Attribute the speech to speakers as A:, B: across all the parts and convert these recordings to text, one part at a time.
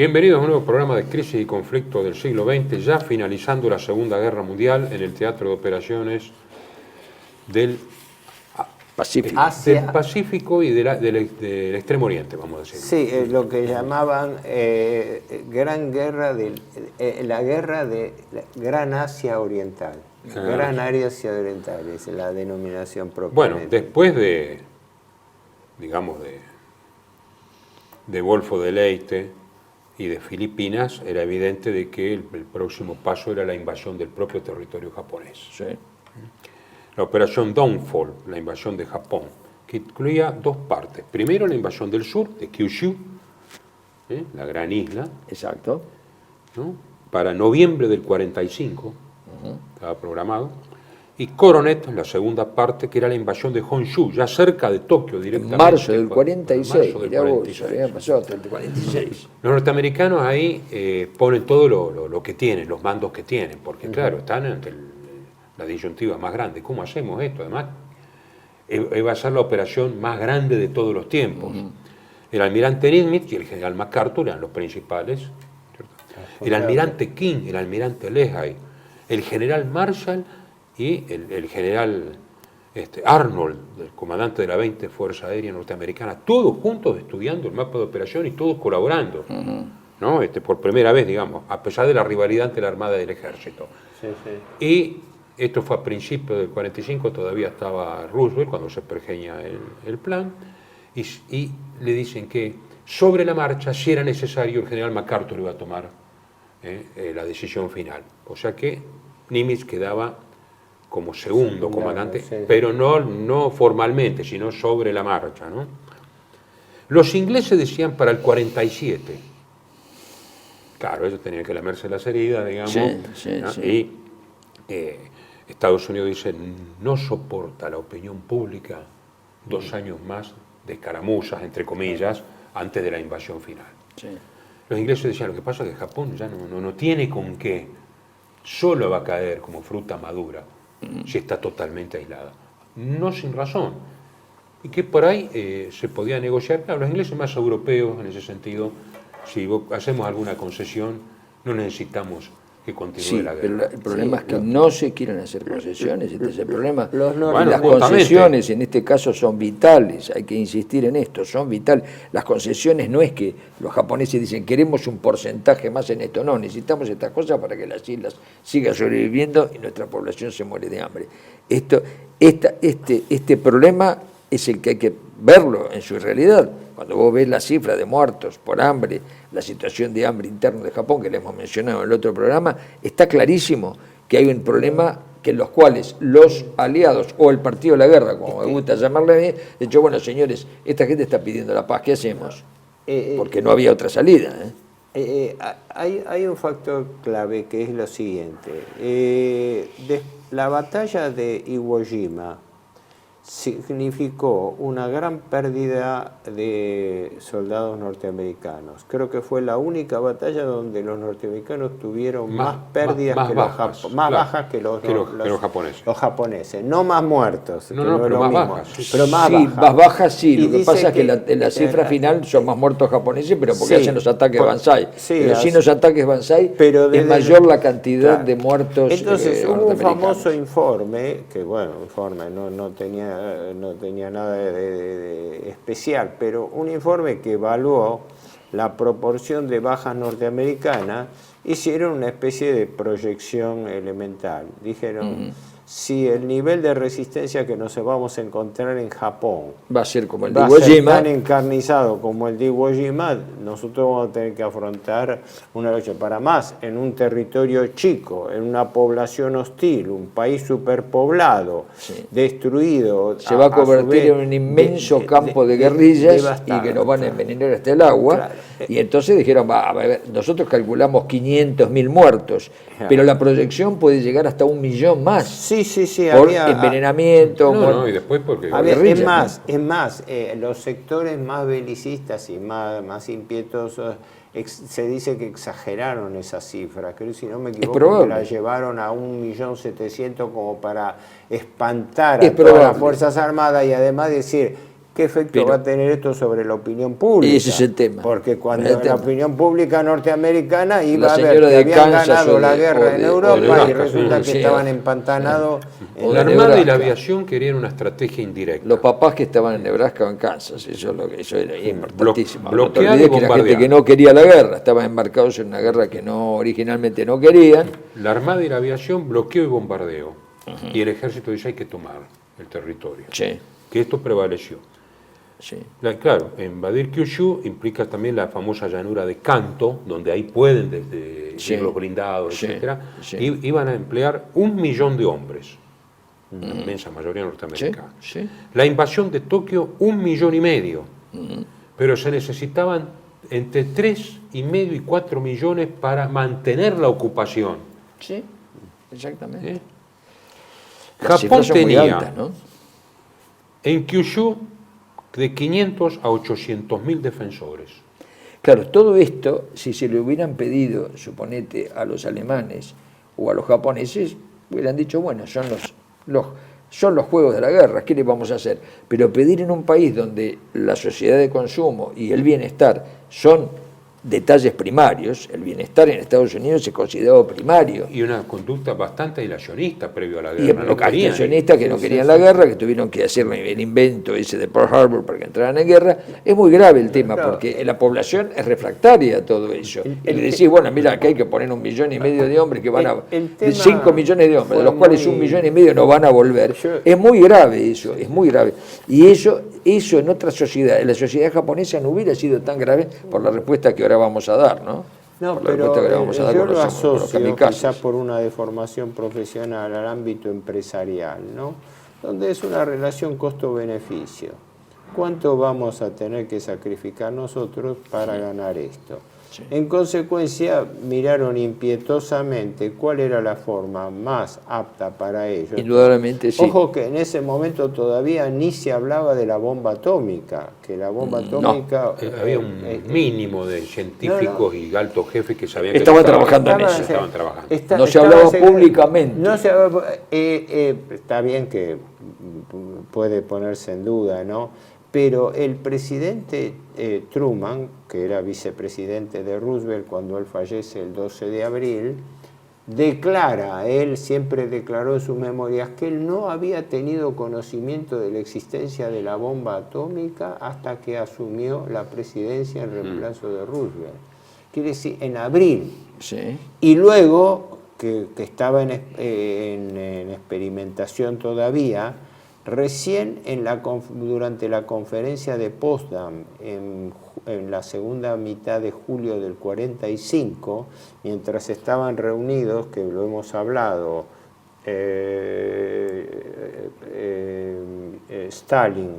A: Bienvenidos a un nuevo programa de crisis y conflicto del siglo XX, ya finalizando la Segunda Guerra Mundial en el Teatro de Operaciones del Pacífico y del Extremo Oriente, vamos a decir.
B: Sí, lo que llamaban Gran Guerra la Guerra de la Gran Asia Oriental. Gran Área Asia Oriental, es la denominación propia.
A: Bueno, después de, digamos, de Golfo de Leyte y de Filipinas, era evidente de que el próximo paso era la invasión del propio territorio japonés.
C: Sí.
A: La operación Downfall, la invasión de Japón, que incluía dos partes. Primero, la invasión del sur, de Kyushu, la gran isla.
C: Exacto.
A: ¿No? Para noviembre del 45, estaba programado. Y Coronet, la segunda parte, que era la invasión de Honshu, ya cerca de Tokio directamente.
C: En marzo del 46,
A: mirá vos,
C: había pasado hasta el 46.
A: Los norteamericanos ahí ponen todo lo que tienen, los mandos que tienen, porque claro, están ante la disyuntiva más grande. ¿Cómo hacemos esto? Además, va a ser la operación más grande de todos los tiempos. El almirante Nimitz y el general MacArthur eran los principales. ¿Cierto? El almirante King, el almirante Lehigh, el general Marshall y el general Arnold, el comandante de la 20 Fuerza Aérea Norteamericana, todos juntos estudiando el mapa de operación y todos colaborando. ¿No? Por primera vez, digamos, a pesar de la rivalidad entre la Armada y el Ejército.
B: Sí, sí.
A: Y esto fue a principios del 45, todavía estaba Roosevelt cuando se pergeña el plan, y le dicen que sobre la marcha, si era necesario, el general MacArthur iba a tomar la decisión final. O sea que Nimitz quedaba como segundo comandante,
B: sí.
A: pero no formalmente, sino sobre la marcha, ¿no? Los ingleses decían para el 47. Claro, ellos tenían que lamerse las heridas, digamos.
C: Sí.
A: Y Estados Unidos dice, no soporta la opinión pública 2 años más de escaramuzas, entre comillas, antes de la invasión final.
C: Sí.
A: Los ingleses decían, lo que pasa es que Japón ya no tiene con qué, solo va a caer como fruta madura si está totalmente aislada. No sin razón. Y que por ahí se podía negociar. Claro, los ingleses más europeos en ese sentido, si hacemos alguna concesión, no necesitamos que continúe la guerra.
C: Pero el problema es que no se quieren hacer concesiones, este es el problema.
A: Bueno,
C: las concesiones en este caso son vitales, hay que insistir en esto, son vitales. Las concesiones no es que los japoneses dicen queremos un porcentaje más en esto, no, necesitamos estas cosas para que las islas sigan sobreviviendo y nuestra población se muere de hambre. Este problema es el que hay que verlo en su realidad. Cuando vos ves la cifra de muertos por hambre, la situación de hambre interna de Japón, que le hemos mencionado en el otro programa, está clarísimo que hay un problema que en los cuales los aliados o el partido de la guerra, como me gusta llamarle a mí, de hecho, bueno, señores, esta gente está pidiendo la paz, ¿qué hacemos? Porque no había otra salida.
B: Hay un factor clave que es lo siguiente. La batalla de Iwo Jima significó una gran pérdida de soldados norteamericanos. Creo que fue la única batalla donde los norteamericanos tuvieron más pérdidas que los
A: japoneses.
B: Los japoneses, no más muertos.
A: Pero más bajas.
B: Pero más
C: bajas sí. Lo que pasa es que
B: en
C: la cifra final son más muertos japoneses, pero porque hacen los ataques Banzai.
B: Sí,
C: pero sin los ataques Banzai es mayor la cantidad de muertos.
B: Entonces hubo un famoso informe, que bueno, no tenía nada de especial, pero un informe que evaluó la proporción de bajas norteamericanas. Hicieron una especie de proyección elemental. Dijeron, si el nivel de resistencia que nos vamos a encontrar en Japón
C: va a ser como el de Iwo Jima,
B: tan encarnizado como el de Iwo Jima, nosotros vamos a tener que afrontar una lucha para más en un territorio chico, en una población hostil, un país superpoblado, destruido.
C: Se va a convertir en un inmenso campo de guerrillas y que nos van a envenenar hasta el agua. Claro. Y entonces dijeron, a ver, nosotros calculamos 500.000 muertos, pero la proyección puede llegar hasta 1 millón más.
B: Sí,
C: por envenenamiento.
A: Y después porque
B: es más, los sectores más belicistas y más impietosos se dice que exageraron esa cifra, creo, si no me equivoco, que la llevaron a 1.700.000 como para espantar a todas las Fuerzas Armadas y además decir, ¿qué efecto
C: Pero-
B: va a tener esto sobre la opinión pública?
C: Ese es el tema.
B: Porque cuando
C: Es el
B: la
C: tema.
B: opinión pública norteamericana iba
C: La
B: a ver
C: señora
B: que
C: de
B: habían
C: Kansas
B: ganado
C: o
B: la
C: de-
B: guerra
C: o
B: en
C: de-
B: Europa
C: o de
B: y
A: Nebraska,
B: resulta que
C: sí,
B: estaban
C: sí.
B: empantanados.
C: O
A: La
C: de
A: Armada y la
C: Nebraska.
A: aviación querían una estrategia indirecta.
C: Los papás que estaban en Nebraska o en Kansas, eso era importantísimo. No te
A: bloquear
C: olvides
A: y
C: que era gente
A: bombardear.
C: que no quería la guerra, estaban embarcados en una guerra que no originalmente no querían.
A: La Armada y la aviación, bloqueo y bombardeo. Y el ejército dice hay que tomar el territorio.
C: Sí,
A: Que esto prevaleció.
C: sí.
A: Claro, invadir Kyushu implica también la famosa llanura de Kanto, donde ahí pueden desde
C: Sí.
A: los blindados,
C: Sí,
A: etcétera,
C: sí.
A: y iban a emplear 1 millón de hombres, la inmensa mayoría
C: Sí,
A: norteamericana.
C: sí.
A: La invasión de Tokio, 1,5 millones, pero se necesitaban entre 3,5 y 4 millones para mantener la ocupación.
C: Sí, exactamente.
A: ¿eh?
C: Las
A: Japón
C: cifras son muy
A: tenía
C: altas, ¿no?
A: en Kyushu de 500 a 800 mil defensores.
C: Claro, todo esto, si se le hubieran pedido, suponete, a los alemanes o a los japoneses, hubieran dicho, bueno, son los juegos de la guerra, ¿qué le vamos a hacer? Pero pedir en un país donde la sociedad de consumo y el bienestar son detalles primarios, el bienestar en Estados Unidos se consideraba primario.
A: Y una conducta bastante aislacionista previo a la
C: Y
A: guerra. No querían.
C: accionistas que no querían la guerra, que tuvieron que hacer el invento ese de Pearl Harbor para que entraran en guerra. Es muy grave el tema,
B: Claro.
C: porque la población es refractaria a todo eso. Y le decís, bueno, mira, que hay que poner 1,5 millones de hombres que van a...
B: El tema
C: 5 millones de hombres, de los
B: fue
C: cuales
B: muy-
C: 1,5 millones no van a volver. Es muy grave eso, es muy grave. Y eso en otra sociedad, en la sociedad japonesa no hubiera sido tan grave por la respuesta que ahora vamos a dar, ¿no?
B: No,
C: Por la
B: pero
C: respuesta que ahora vamos a dar
B: yo
C: con
B: lo
C: los
B: asocio
C: kamikazes.
B: quizás por una deformación profesional al ámbito empresarial, ¿no? Donde es una relación costo-beneficio. ¿Cuánto vamos a tener que sacrificar nosotros para ganar esto?
C: Sí.
B: En consecuencia, miraron impietosamente cuál era la forma más apta para ellos.
C: Indudablemente sí.
B: Ojo que en ese momento todavía ni se hablaba de la bomba atómica, que la bomba atómica...
A: Había un mínimo de científicos y altos jefes que sabían
C: Estaban
A: que
C: trabajando en eso.
A: Estaban trabajando.
C: No se hablaba públicamente.
B: No se hablaba, está bien que puede ponerse en duda, ¿no? Pero el presidente Truman, que era vicepresidente de Roosevelt cuando él fallece el 12 de abril, él siempre declaró en sus memorias que él no había tenido conocimiento de la existencia de la bomba atómica hasta que asumió la presidencia en reemplazo de Roosevelt. Quiere decir, en abril.
C: Sí.
B: Y luego, que estaba en experimentación todavía, recién durante la conferencia de Potsdam, en la segunda mitad de julio del 45, mientras estaban reunidos, que lo hemos hablado, Stalin,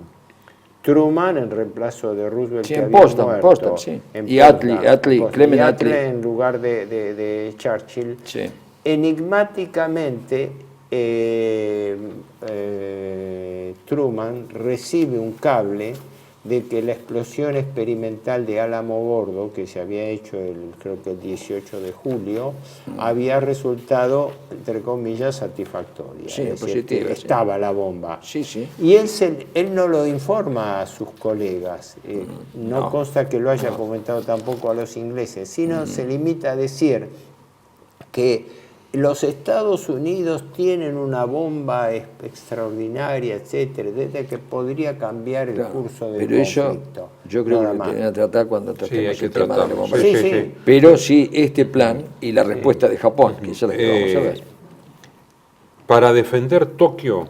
B: Truman en reemplazo de Roosevelt,
C: Sí,
B: que
C: en
B: había
C: Potsdam,
B: muerto,
C: Potsdam, sí.
B: en
C: Y
B: Potsdam,
C: Clement
B: y
C: Attlee.
B: en lugar de Churchill.
C: Sí.
B: Enigmáticamente, Truman recibe un cable de que la explosión experimental de Alamogordo, que se había hecho creo que el 18 de julio, había resultado, entre comillas, satisfactoria.
C: Sí,
B: es decir,
C: positiva,
B: que
C: sí.
B: estaba la bomba.
C: Sí, sí.
B: Y él no lo informa a sus colegas, no consta que lo haya comentado tampoco a los ingleses, sino se limita a decir que los Estados Unidos tienen una bomba extraordinaria, etcétera, que podría cambiar el
C: Claro,
B: curso del
C: pero eso
B: conflicto.
C: yo creo
B: Nada
C: que lo
B: más.
C: tienen a tratar cuando
A: Sí,
C: tratemos
A: hay que
C: el tema de la
A: tratarlo.
C: bomba.
B: Sí, sí.
C: Pero sí, este plan y la respuesta de Japón, que es la que vamos a ver.
A: Para defender Tokio,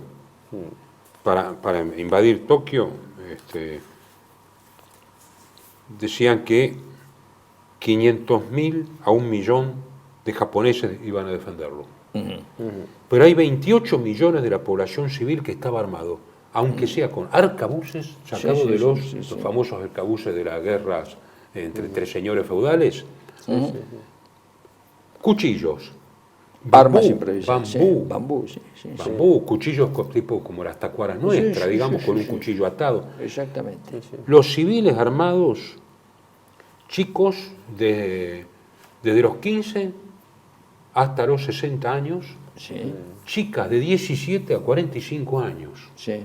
A: para invadir Tokio, decían que 500.000 a 1 millón de japoneses iban a defenderlo. Pero hay 28 millones de la población civil que estaba armado, aunque sea con arcabuces sacados
C: Sí, sí,
A: de los
C: sí, sí.
A: famosos arcabuces de las guerras entre tres señores feudales, cuchillos,
C: Armas
A: bambú,
C: improvisadas. Sí,
A: bambú,
C: bambú, sí, sí, sí.
A: bambú, cuchillos tipo como las tacuaras nuestras,
C: sí,
A: digamos,
C: sí,
A: con
C: sí,
A: un
C: sí.
A: cuchillo atado.
C: Exactamente.
A: Los civiles armados, chicos desde los 15 hasta los 60 años,
C: Sí,
A: chicas de 17 a 45 años.
C: sí.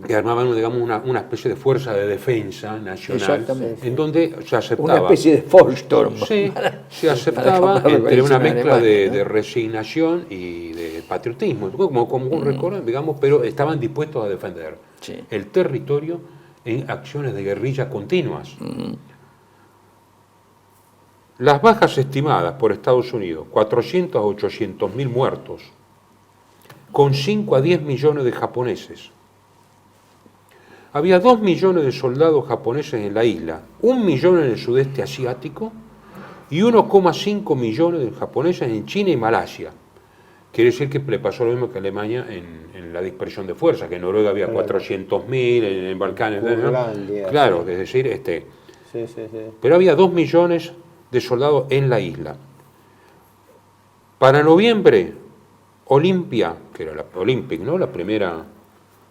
A: que armaban, digamos, una especie de fuerza de defensa nacional,
C: Exactamente.
A: en donde se aceptaba...
C: Una especie de Volkstorm.
A: Sí, se aceptaba entre una mezcla de resignación y de patriotismo, como un récord, digamos, pero estaban dispuestos a defender el territorio en acciones de guerrilla continuas. Las bajas estimadas por Estados Unidos, 400 a 800 mil muertos, con 5 a 10 millones de japoneses. Había 2 millones de soldados japoneses en la isla, 1 millón en el sudeste asiático y 1,5 millones de japoneses en China y Malasia. Quiere decir que le pasó lo mismo que a Alemania en la dispersión de fuerzas, que en Noruega había 400.000, en Balcanes,
B: Curlandia,
A: claro,
B: sí.
A: Es decir,
B: Sí.
A: pero había 2 millones de soldados en la isla. Para noviembre, Olimpia, que era la Olympic, ¿no? La primera,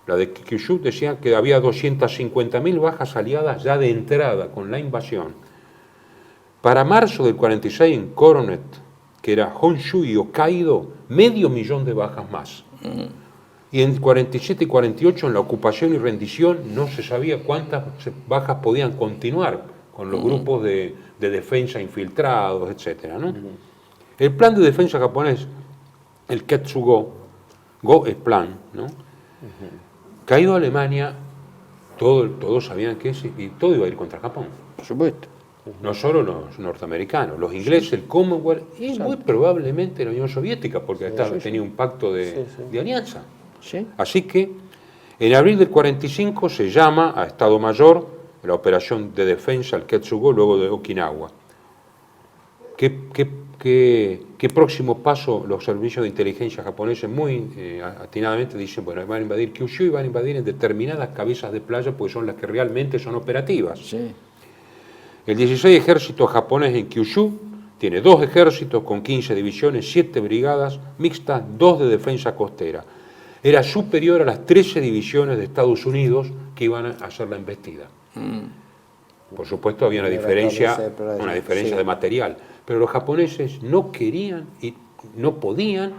A: la de Kyushu, decía que había 250.000 bajas aliadas ya de entrada con la invasión. Para marzo del 46 en Coronet, que era Honshu y Hokkaido, 500.000 de bajas más. Y en 47 y 48 en la ocupación y rendición no se sabía cuántas bajas podían continuar con los grupos de defensa infiltrados, etc., ¿no? El plan de defensa japonés, el Ketsugo, Go es plan, ¿no? Caído Alemania, todos sabían que todo iba a ir contra Japón.
C: Por supuesto.
A: No solo los norteamericanos, los ingleses, el Commonwealth y muy probablemente la Unión Soviética, porque tenía un pacto de alianza.
C: Sí.
A: Así que en abril del 45 se llama a Estado Mayor la operación de defensa al Ketsugo luego de Okinawa. ¿Qué próximo paso los servicios de inteligencia japoneses muy atinadamente dicen? Bueno, van a invadir Kyushu y van a invadir en determinadas cabezas de playa, porque son las que realmente son operativas.
C: Sí.
A: El 16 ejército japonés en Kyushu tiene 2 ejércitos con 15 divisiones, 7 brigadas mixtas, 2 de defensa costera. Era superior a las 13 divisiones de Estados Unidos que iban a hacer la embestida. Por supuesto había una diferencia de material, pero los japoneses no querían y no podían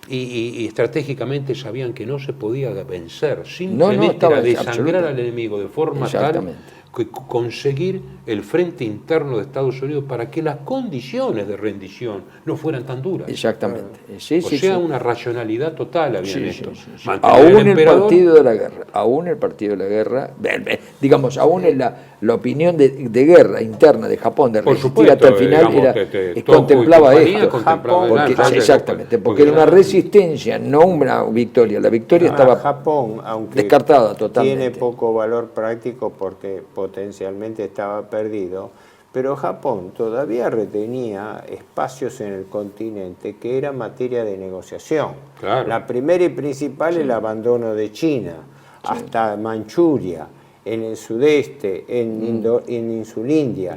A: y estratégicamente sabían que no se podía vencer, simplemente era desangrar al enemigo de forma tal que conseguir el frente interno de Estados Unidos para que las condiciones de rendición no fueran tan duras.
C: Exactamente.
A: Una racionalidad total había en esto.
C: Aún el partido de la guerra, digamos, aún en la opinión de guerra interna de Japón, de resistir hasta el final, contemplaba esto. Porque era una resistencia, no una victoria. La victoria estaba
B: Japón, aunque
C: descartada totalmente.
B: Tiene poco valor práctico porque potencialmente estaba perdido, pero Japón todavía retenía espacios en el continente que era materia de negociación.
A: Claro.
B: La primera y principal el abandono de China, hasta Manchuria, en el sudeste, en Insulindia.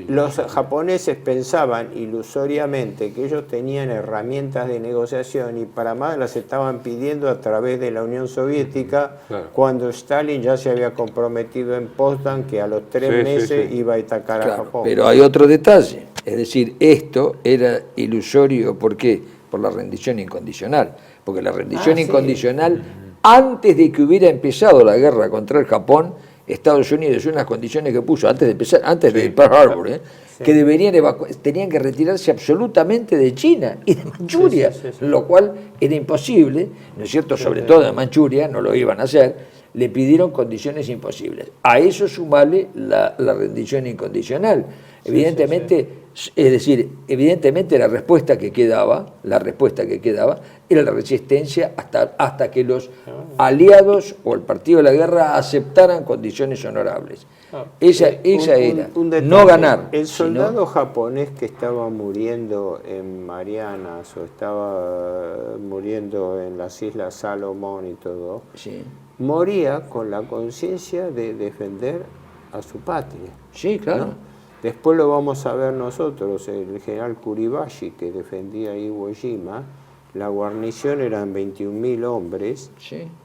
B: Los japoneses pensaban ilusoriamente que ellos tenían herramientas de negociación y para más las estaban pidiendo a través de la Unión Soviética, cuando Stalin ya se había comprometido en Potsdam que a los 3 meses iba a atacar a Japón.
C: Pero hay otro detalle, es decir, esto era ilusorio, ¿por qué? Por la rendición incondicional, porque la rendición incondicional, antes de que hubiera empezado la guerra contra el Japón, Estados Unidos, unas condiciones que puso antes de Pearl Harbor, que tenían que retirarse absolutamente de China y de Manchuria, lo cual era imposible, ¿no es cierto? Sobre todo de Manchuria, no lo iban a hacer, le pidieron condiciones imposibles. A eso sumale la rendición incondicional. Evidentemente, es decir, evidentemente la respuesta que quedaba era la resistencia hasta que los aliados o el partido de la guerra aceptaran condiciones honorables. Esa era, no ganar.
B: El soldado japonés que estaba muriendo en Marianas o estaba muriendo en las Islas Salomón y todo, moría con la conciencia de defender a su patria.
C: Sí, claro.
B: ¿no? Después lo vamos a ver nosotros, el general Kuribashi, que defendía Iwo Jima, la guarnición eran 21.000 hombres,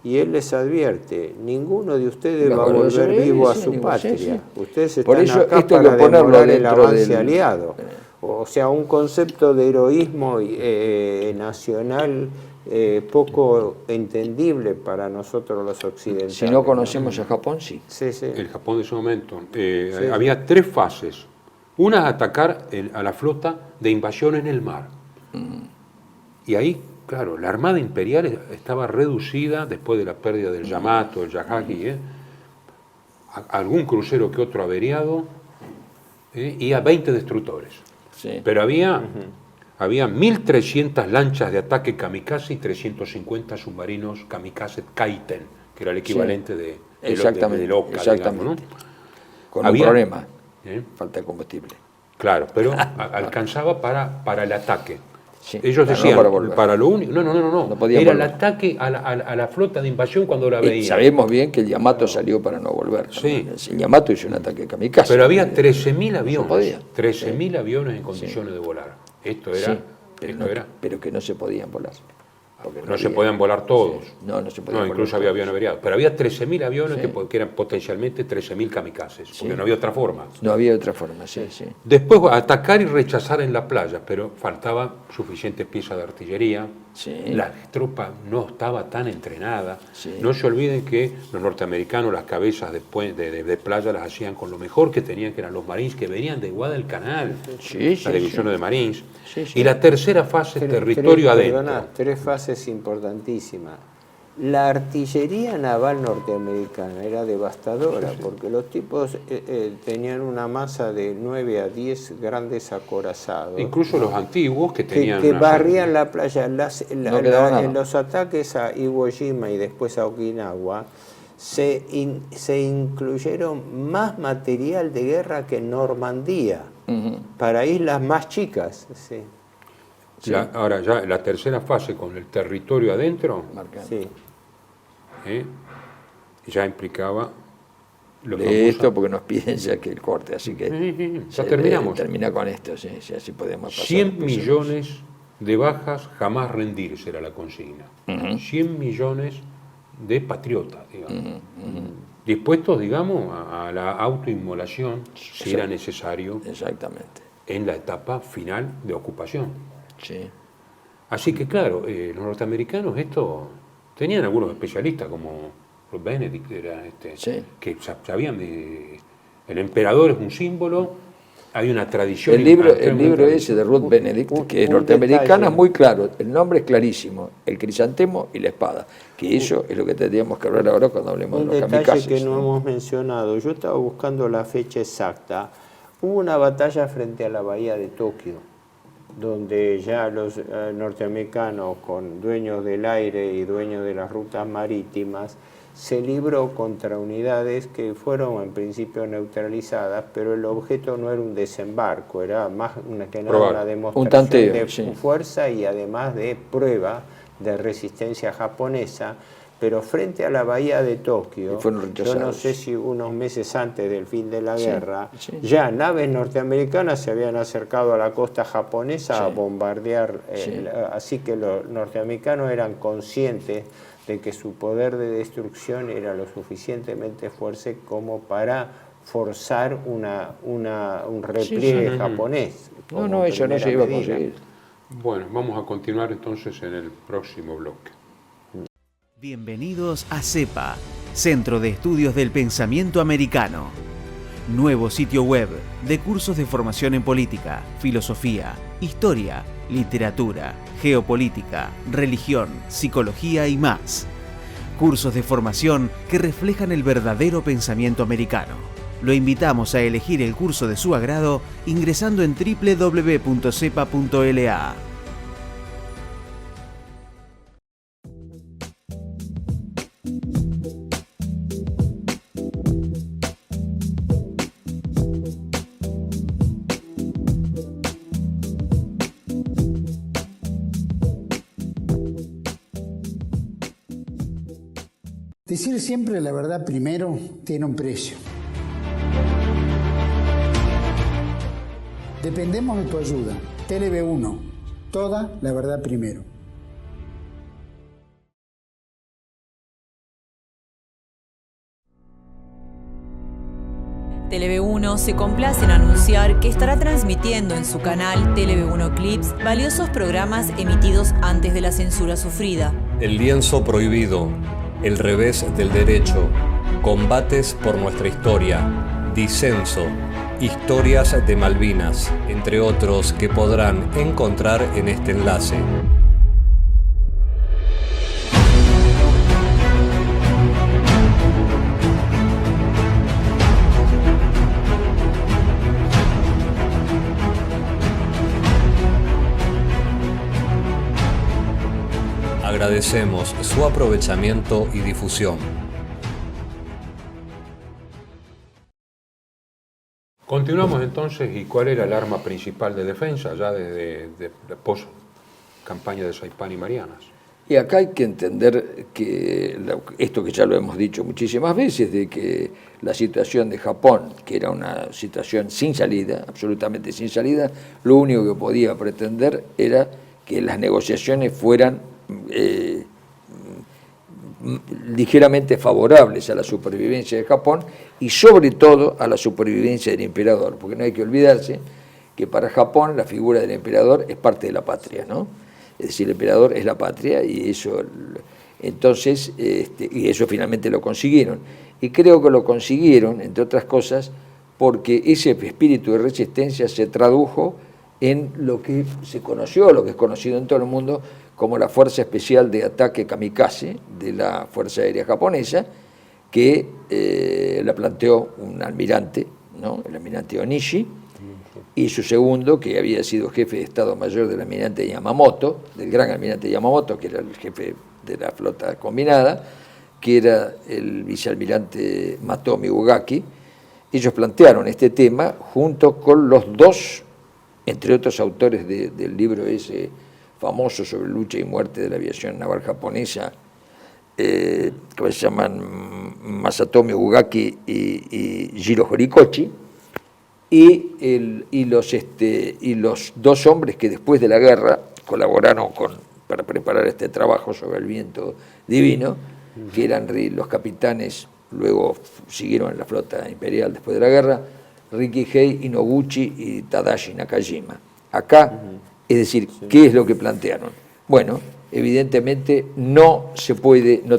B: y él les advierte, ninguno de ustedes va a volver vivo a su patria. Ustedes están acá para demorar el avance aliado. O sea, un concepto de heroísmo nacional poco entendible para nosotros los occidentales.
C: Si no conocemos a Japón, sí.
B: Sí, sí.
A: El Japón de ese momento. Había 3 fases. Una, atacar a la flota de invasión en el mar. Y ahí, claro, la Armada Imperial estaba reducida después de la pérdida del Yamato, el Yagagi, algún crucero que otro averiado, y a 20 destructores.
C: Sí.
A: Pero había 1.300 lanchas de ataque kamikaze y 350 submarinos kamikaze Kaiten, que era el equivalente de Oka, digamos, ¿no?
C: Con un problema,
A: ¿eh?
C: falta de combustible.
A: Claro, pero alcanzaba para el ataque.
C: Sí,
A: Ellos decían,
C: no
A: para lo único, no,
C: podían
A: era el
C: volver.
A: ataque a la flota de invasión cuando la veían.
C: Sabemos bien que el Yamato salió para no volver.
A: Sí.
C: El Yamato hizo un ataque kamikaze.
A: Pero había 13.000 aviones,
C: podía.
A: 13.000 aviones en condiciones de volar. Esto era...
C: Sí, pero que no se podían volar. Porque
A: No se podían volar todos.
C: Sí. No se podían volar
A: incluso había
C: todos.
A: aviones averiados. Pero había 13.000 aviones que eran potencialmente 13.000 kamikazes, porque no había otra forma.
C: No había otra forma, sí.
A: Después atacar y rechazar en la playa, pero faltaba suficientes piezas de artillería.
C: Sí.
A: La tropa no estaba tan entrenada.
C: Sí.
A: No se olviden que los norteamericanos las cabezas de playa las hacían con lo mejor que tenían, que eran los Marines, que venían de Guadalcanal, la división de Marines.
C: Sí.
A: Y la tercera fase, territorio adentro.
B: Perdona, 3 fases importantísimas. La artillería naval norteamericana era devastadora, porque los tipos tenían una masa de 9 a 10 grandes acorazados.
A: Incluso los antiguos que tenían...
B: Que barrían la playa.
C: En
B: los ataques a Iwo Jima y después a Okinawa se incluyeron más material de guerra que en Normandía, para islas más chicas. Sí.
A: Ahora ya la tercera fase con el territorio adentro,
B: Sí.
A: ya implicaba lo
C: De esto porque nos piden ya que el corte, así que
A: ya terminamos.
C: Termina con esto, sí, así podemos pasar.
A: 100 millones de bajas, jamás rendirse era la consigna. 100 millones de patriotas, digamos. Dispuestos, digamos, a la autoinmolación, si era necesario,
C: Exactamente.
A: en la etapa final de ocupación.
C: Sí.
A: Así que, claro, los norteamericanos esto tenían algunos especialistas como Ruth Benedict, que sabían de... El emperador es un símbolo, hay una tradición...
C: El libro ese de Ruth Benedict, que es norteamericana, es muy claro, el nombre es clarísimo, el crisantemo y la espada, que eso es lo que tendríamos que hablar ahora cuando hablemos de los kamikazes.
B: Un detalle que no hemos mencionado, yo estaba buscando la fecha exacta, hubo una batalla frente a la bahía de Tokio, donde ya los norteamericanos, con dueños del aire y dueños de las rutas marítimas, se libró contra unidades que fueron en principio neutralizadas, pero el objeto no era un desembarco, era más una demostración de fuerza y además de prueba de resistencia japonesa. Pero frente a la bahía de Tokio, yo no sé si unos meses antes del fin de la guerra, ya naves norteamericanas se habían acercado a la costa japonesa a bombardear, así que los norteamericanos eran conscientes de que su poder de destrucción era lo suficientemente fuerte como para forzar un repliegue japonés.
C: No, eso no se iba a conseguir.
A: Bueno, vamos a continuar entonces en el próximo bloque.
D: Bienvenidos a CEPA, Centro de Estudios del Pensamiento Americano. Nuevo sitio web de cursos de formación en política, filosofía, historia, literatura, geopolítica, religión, psicología y más. Cursos de formación que reflejan el verdadero pensamiento americano. Lo invitamos a elegir el curso de su agrado ingresando en www.cepa.la.
E: Decir siempre la verdad primero tiene un precio. Dependemos de tu ayuda. TLB1, toda la verdad primero.
F: TLV1 se complace en anunciar que estará transmitiendo en su canal TLV1 Clips valiosos programas emitidos antes de la censura sufrida.
G: El lienzo prohibido, El revés del derecho, Combates por nuestra historia, Disenso, Historias de Malvinas, entre otros que podrán encontrar en este enlace. Agradecemos su aprovechamiento y difusión.
A: Continuamos entonces, ¿y cuál era el arma principal de defensa ya de la post-campaña de Saipán y Marianas?
C: Y acá hay que entender que esto que ya lo hemos dicho muchísimas veces, de que la situación de Japón, que era una situación sin salida, absolutamente sin salida, lo único que podía pretender era que las negociaciones fueran ligeramente favorables a la supervivencia de Japón y sobre todo a la supervivencia del emperador, porque no hay que olvidarse que para Japón la figura del emperador es parte de la patria, ¿no? Es decir, el emperador es la patria y eso, entonces, y eso finalmente lo consiguieron. Y creo que lo consiguieron, entre otras cosas, porque ese espíritu de resistencia se tradujo en lo que se conoció, lo que es conocido en todo el mundo como la Fuerza Especial de Ataque Kamikaze de la Fuerza Aérea Japonesa, que la planteó un almirante, ¿no? El almirante Onishi, y su segundo, que había sido jefe de Estado Mayor del almirante Yamamoto, del gran almirante Yamamoto, que era el jefe de la flota combinada, que era el vicealmirante Matomi Ugaki. Ellos plantearon este tema junto con los dos, entre otros autores del libro ese famoso sobre lucha y muerte de la aviación naval japonesa, que se llaman Masatomi Ugaki y Jiro Horikoshi, y los dos hombres que después de la guerra colaboraron para preparar este trabajo sobre el viento divino, que eran los capitanes, luego siguieron en la flota imperial después de la guerra, Rikihei Inoguchi y Tadashi Nakajima. Acá, es decir, ¿qué es lo que plantearon? Bueno, evidentemente no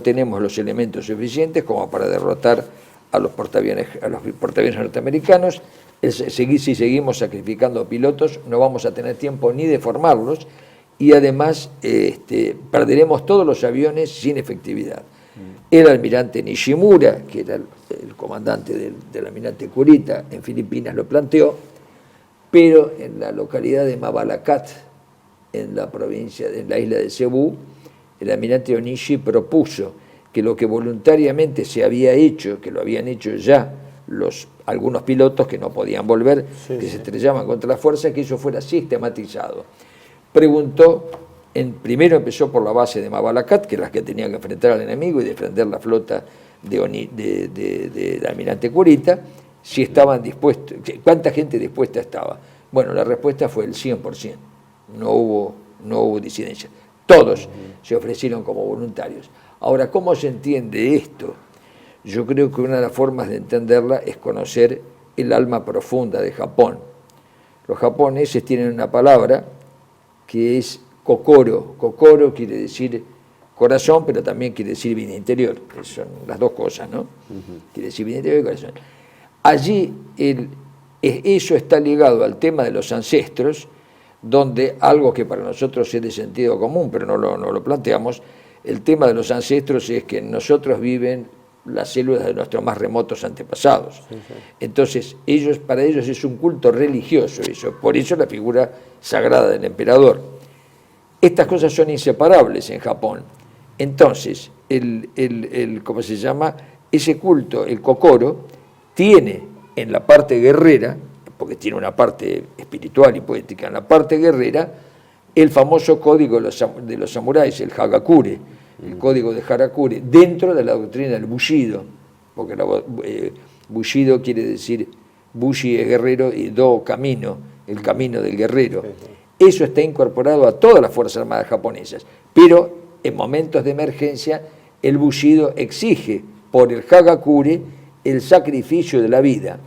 C: tenemos los elementos suficientes como para derrotar a los portaaviones norteamericanos. Si seguimos sacrificando pilotos, no vamos a tener tiempo ni de formarlos y además perderemos todos los aviones sin efectividad. El almirante Nishimura, que era el comandante del almirante Kurita en Filipinas, lo planteó, pero en la localidad de Mabalacat, en la isla de Cebú, el almirante Onishi propuso que lo que voluntariamente se había hecho, que lo habían hecho ya algunos pilotos que no podían volver, se estrellaban contra la fuerza, que eso fuera sistematizado. Preguntó, primero empezó por la base de Mabalacat, que es la que tenía que enfrentar al enemigo y defender la flota del almirante Kurita, si estaban dispuestos, cuánta gente dispuesta estaba. Bueno, la respuesta fue el 100%, no hubo disidencia. Todos se ofrecieron como voluntarios. Ahora, ¿cómo se entiende esto? Yo creo que una de las formas de entenderla es conocer el alma profunda de Japón. Los japoneses tienen una palabra que es kokoro. Kokoro quiere decir corazón, pero también quiere decir vida interior. Son las dos cosas, ¿no? Quiere decir vida interior y corazón. Allí eso está ligado al tema de los ancestros, donde algo que para nosotros es de sentido común, pero no lo planteamos, el tema de los ancestros es que en nosotros viven las células de nuestros más remotos antepasados. Entonces, para ellos es un culto religioso eso, por eso la figura sagrada del emperador. Estas cosas son inseparables en Japón. Entonces, ¿cómo se llama? Ese culto, el kokoro, tiene en la parte guerrera, porque tiene una parte espiritual y poética, en la parte guerrera, el famoso código de los samuráis, el Hagakure, el código de Harakure, dentro de la doctrina del Bushido, porque Bushido quiere decir, Bushi es guerrero y Do camino, el camino del guerrero. Eso está incorporado a todas las Fuerzas Armadas japonesas, pero en momentos de emergencia el Bushido exige por el Hagakure el sacrificio de la vida.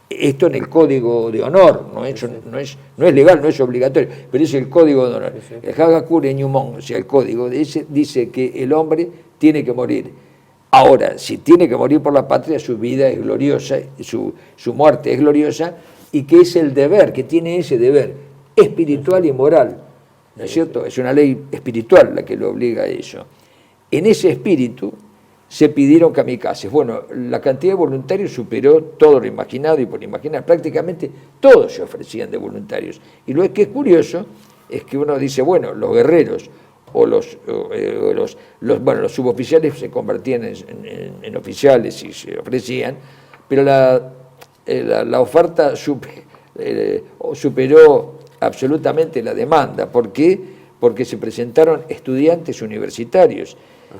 C: Esto en el código de honor, no es legal, no es obligatorio, pero es el código de honor. El Hagakure Nyumon, o sea, el código, dice que el hombre tiene que morir. Ahora, si tiene que morir por la patria, su vida es gloriosa, su muerte es gloriosa, y que es el deber, que tiene ese deber espiritual y moral, ¿no es cierto? Es una ley espiritual la que lo obliga a eso. En ese espíritu se pidieron kamikazes. Bueno, la cantidad de voluntarios superó todo lo imaginado y por imaginar. Prácticamente todos se ofrecían de voluntarios. Y lo que es curioso es que uno dice, bueno, los guerreros o los suboficiales se convertían en oficiales y se ofrecían, pero la oferta superó absolutamente la demanda. ¿Por qué? Porque se presentaron estudiantes universitarios,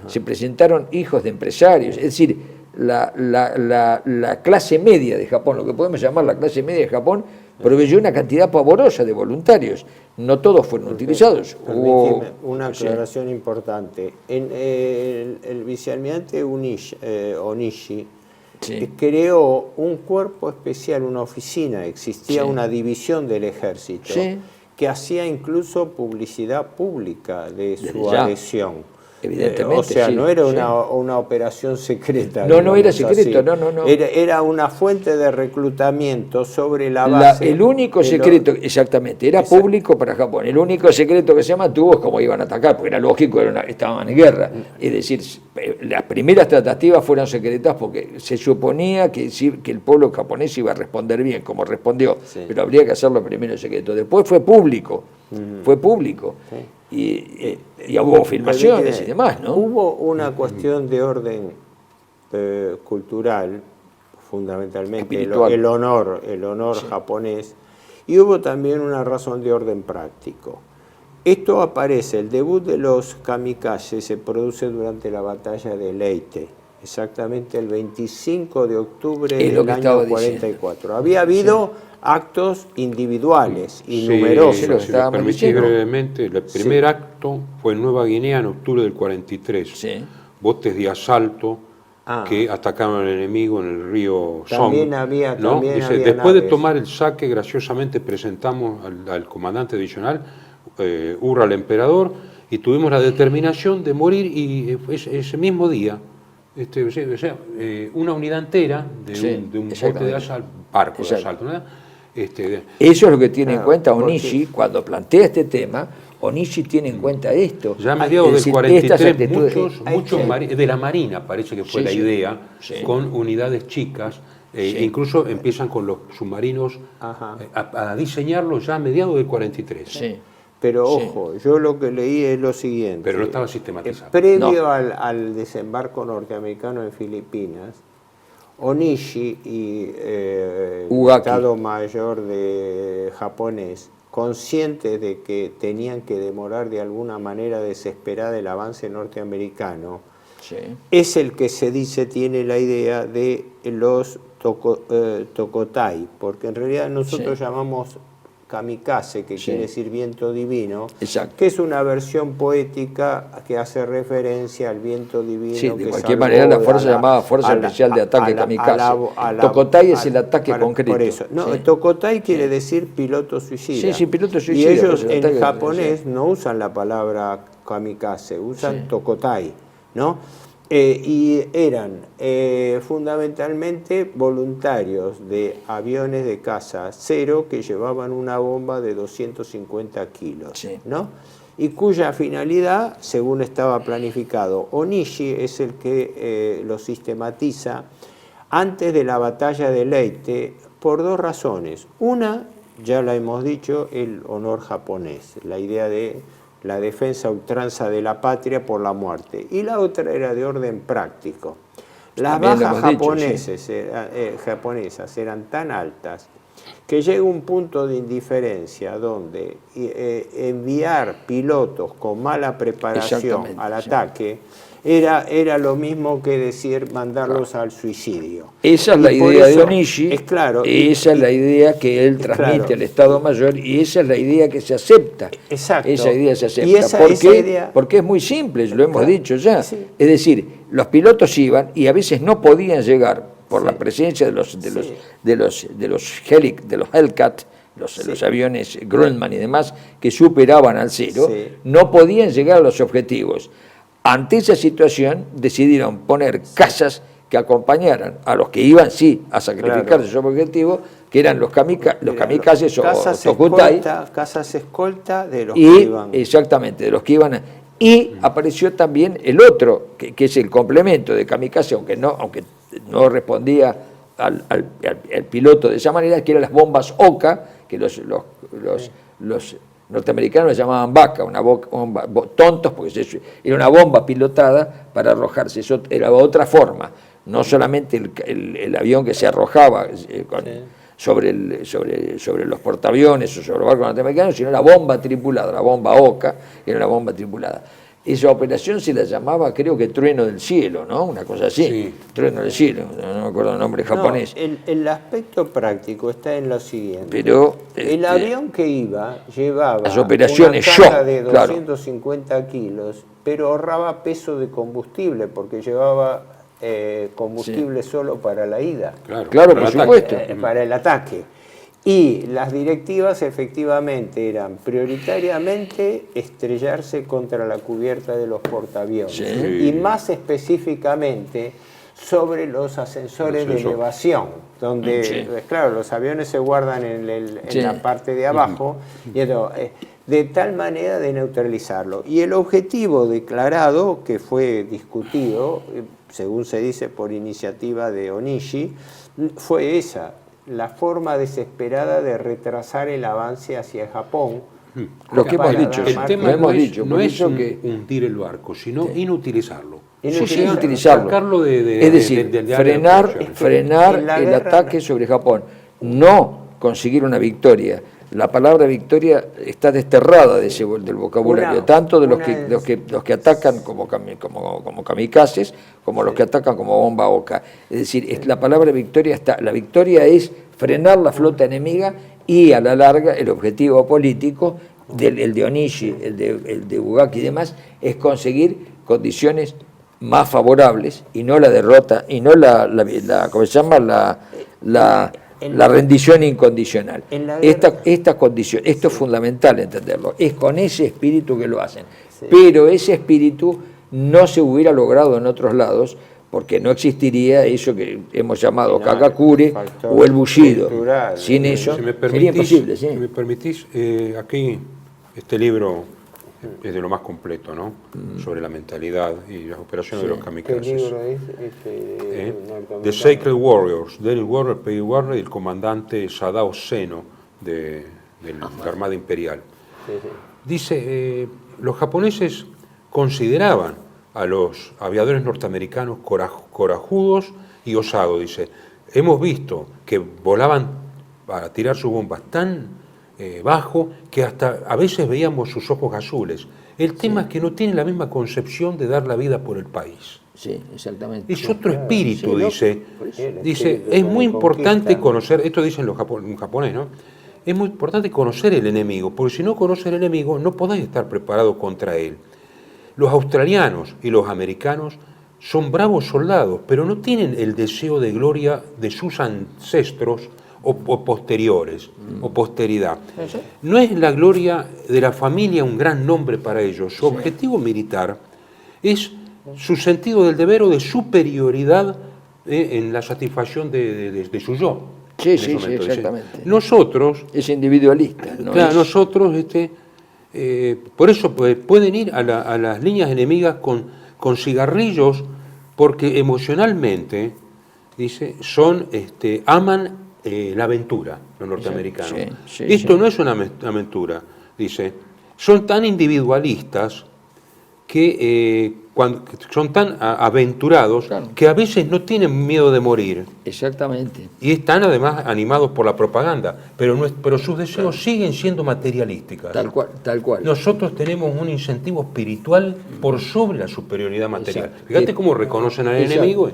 C: se presentaron hijos de empresarios, es decir, la clase media de Japón, lo que podemos llamar la clase media de Japón, proveyó una cantidad pavorosa de voluntarios. No todos fueron utilizados.
B: Hubo una aclaración importante. En el vicealmirante Onishi creó un cuerpo especial, una oficina, existía una división del ejército que hacía incluso publicidad pública de su adhesión.
C: Evidentemente,
B: o sea, no era una operación secreta.
C: No era secreto, no.
B: Era una fuente de reclutamiento sobre la base.
C: El único secreto, exactamente, era público para Japón. El único secreto que se mantuvo es cómo iban a atacar, porque era lógico, estaban en guerra. Es decir, las primeras tratativas fueron secretas porque se suponía que el pueblo japonés iba a responder bien, como respondió, pero habría que hacerlo primero secreto. Después fue público, Y hubo filmaciones y demás, ¿no?
B: Hubo una cuestión de orden cultural, fundamentalmente el honor japonés, y hubo también una razón de orden práctico. Esto aparece, el debut de los kamikazes se produce durante la batalla de Leyte, exactamente el 25 de octubre del año 44. Había habido actos individuales y numerosos.
A: Si lo permitís brevemente, el primer acto fue en Nueva Guinea en octubre del 43. Botes de asalto que atacaron al enemigo en el río Song. Después de tomar el saque, graciosamente presentamos al comandante divisional, Urra al emperador, y tuvimos la determinación de morir, y ese mismo día una unidad entera de un bote de asalto, barco de asalto, ¿no?
C: Eso es lo que tiene en cuenta Onishi cuando plantea este tema. Onishi tiene en cuenta esto.
A: Ya a mediados del 43 muchos de la Marina parece que fue la idea, con unidades chicas, incluso empiezan con los submarinos a diseñarlos ya a mediados del 43.
B: Pero ojo, yo lo que leí es lo siguiente.
A: Pero no estaba sistematizado.
B: Previo al desembarco norteamericano en Filipinas, Onishi y el Estado Mayor japonés, conscientes de que tenían que demorar de alguna manera desesperada el avance norteamericano, es el que se dice tiene la idea de los Tokotai, porque en realidad nosotros llamamos kamikaze, que quiere decir viento divino, que es una versión poética que hace referencia al viento divino.
C: De cualquier manera la fuerza llamada Fuerza Especial de Ataque Kamikaze. Tokotai es el ataque concreto.
B: Por eso. Tokotai quiere decir piloto suicida.
C: Piloto suicida.
B: Y ellos en japonés no usan la palabra kamikaze, usan Tokotai, ¿no? Y eran fundamentalmente voluntarios de aviones de caza cero que llevaban una bomba de 250 kilos, ¿no? Y cuya finalidad, según estaba planificado, Onishi es el que lo sistematiza antes de la batalla de Leyte por dos razones. Una, ya la hemos dicho, el honor japonés, la idea de la defensa a ultranza de la patria por la muerte. Y la otra era de orden práctico. Las bajas japonesas eran tan altas que llega un punto de indiferencia donde enviar pilotos con mala preparación al ataque era lo mismo que decir mandarlos al suicidio.
C: Esa es la idea de Onishi, esa es la idea que él transmite al Estado Mayor, y esa es la idea que se acepta.
B: Exacto.
C: Esa idea se acepta. Porque es muy simple, lo hemos dicho ya. Es decir, los pilotos iban y a veces no podían llegar por la presencia de los Hellcat, los aviones Grumman y demás, que superaban al cero, no podían llegar a los objetivos. Ante esa situación decidieron poner casas que acompañaran a los que iban a sacrificar sus objetivos, que eran los kamikazes o Tokutai.
B: Casas escolta de los
C: que iban. Exactamente, de los que iban. Y apareció también el otro, que es el complemento de kamikaze, aunque no respondía al piloto de esa manera, que eran las bombas Oka, que los norteamericanos la llamaban vaca, una bomba, tontos, porque era una bomba pilotada para arrojarse. Eso era otra forma, no solamente el avión que se arrojaba sobre los portaaviones o sobre los barcos norteamericanos, sino la bomba tripulada, la bomba Oka, era una bomba tripulada. Esa operación se la llamaba, creo que Trueno del Cielo, ¿no? Una cosa así, sí. Trueno del Cielo, no me acuerdo el nombre japonés.
B: El aspecto práctico está en lo siguiente.
C: Pero
B: el avión que llevaba
C: las operaciones
B: una carga de 250 kilos, pero ahorraba peso de combustible, porque llevaba combustible solo para la ida.
C: Claro, por supuesto.
B: Para el ataque. Y las directivas efectivamente eran prioritariamente estrellarse contra la cubierta de los portaaviones. Y más específicamente sobre los ascensores de elevación, donde, claro, los aviones se guardan en la parte de abajo, y de tal manera de neutralizarlo. Y el objetivo declarado, que fue discutido, según se dice por iniciativa de Onishi, fue esa: la forma desesperada de retrasar el avance hacia Japón.
C: Lo que hemos dicho,
A: el tema no es hundir el barco, sino inutilizarlo.
C: Inutilizarlo. Es decir, frenar el ataque sobre Japón, no conseguir una victoria. La palabra victoria está desterrada del vocabulario, tanto de los que atacan como kamikazes, como los que atacan como bomba Oka. Es decir, la palabra victoria la victoria es frenar la flota enemiga, y a la larga el objetivo político, el de Onishi, el de Bugaki y demás, es conseguir condiciones más favorables y no la derrota, y no ¿cómo se llama? La rendición incondicional. Esta condición, esto es fundamental entenderlo, es con ese espíritu que lo hacen. Pero ese espíritu no se hubiera logrado en otros lados, porque no existiría eso que hemos llamado Kagakure o el Bushido. Sin eso sería imposible.
A: Si me permitís, aquí este libro es de lo más completo, ¿no? Sobre la mentalidad y las operaciones de los kamikazes. ¿Qué libro es? The Sacred Warriors, Daryl Warner, Peggy Warner y el comandante Sadao Seno de la Armada Imperial. Dice, los japoneses consideraban a los aviadores norteamericanos corajudos y osados. Dice, hemos visto que volaban para tirar sus bombas tan bajo que hasta a veces veíamos sus ojos azules. El tema es que no tienen la misma concepción de dar la vida por el país.
C: Sí, exactamente.
A: Es otro espíritu, dice, es muy importante conocer, esto dicen un japonés, ¿no? Es muy importante conocer el enemigo, porque si no conoces el enemigo no podés estar preparado contra él. Los australianos y los americanos son bravos soldados, pero no tienen el deseo de gloria de sus ancestros o posteriores, o posteridad. No es la gloria de la familia un gran nombre para ellos. Su objetivo militar es su sentido del deber o de superioridad en la satisfacción de su yo.
C: Sí, exactamente.
A: Nosotros...
C: Es individualista.
A: Nosotros, por eso pueden ir a las líneas enemigas con cigarrillos, porque emocionalmente, dice, aman la aventura, los norteamericanos. Esto no es una aventura, dice. Son tan individualistas que son tan aventurados que a veces no tienen miedo de morir.
C: Exactamente.
A: Y están además animados por la propaganda, pero sus deseos siguen siendo materialísticos.
C: Tal cual.
A: Nosotros tenemos un incentivo espiritual por sobre la superioridad material. Fíjate cómo reconocen al enemigo.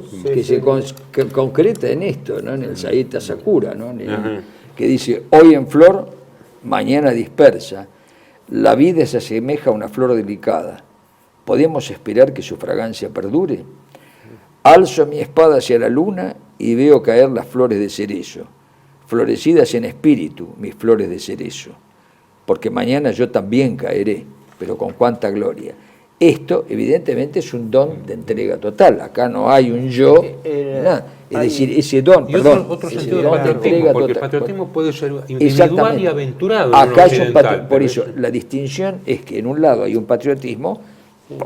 C: Que concreta en esto, ¿no? En el Saita Sakura, ¿no? Que dice, hoy en flor, mañana dispersa. La vida se asemeja a una flor delicada. ¿Podemos esperar que su fragancia perdure? Alzo mi espada hacia la luna y veo caer las flores de cerezo, florecidas en espíritu, mis flores de cerezo, porque mañana yo también caeré, pero con cuánta gloria. Esto, evidentemente, es un don de entrega total. Acá no hay un yo, nada. Es decir, ese don,
A: y otro sentido de patriotismo, porque el patriotismo puede ser individual y aventurado.
C: Acá es por eso, la distinción es que en un lado hay un patriotismo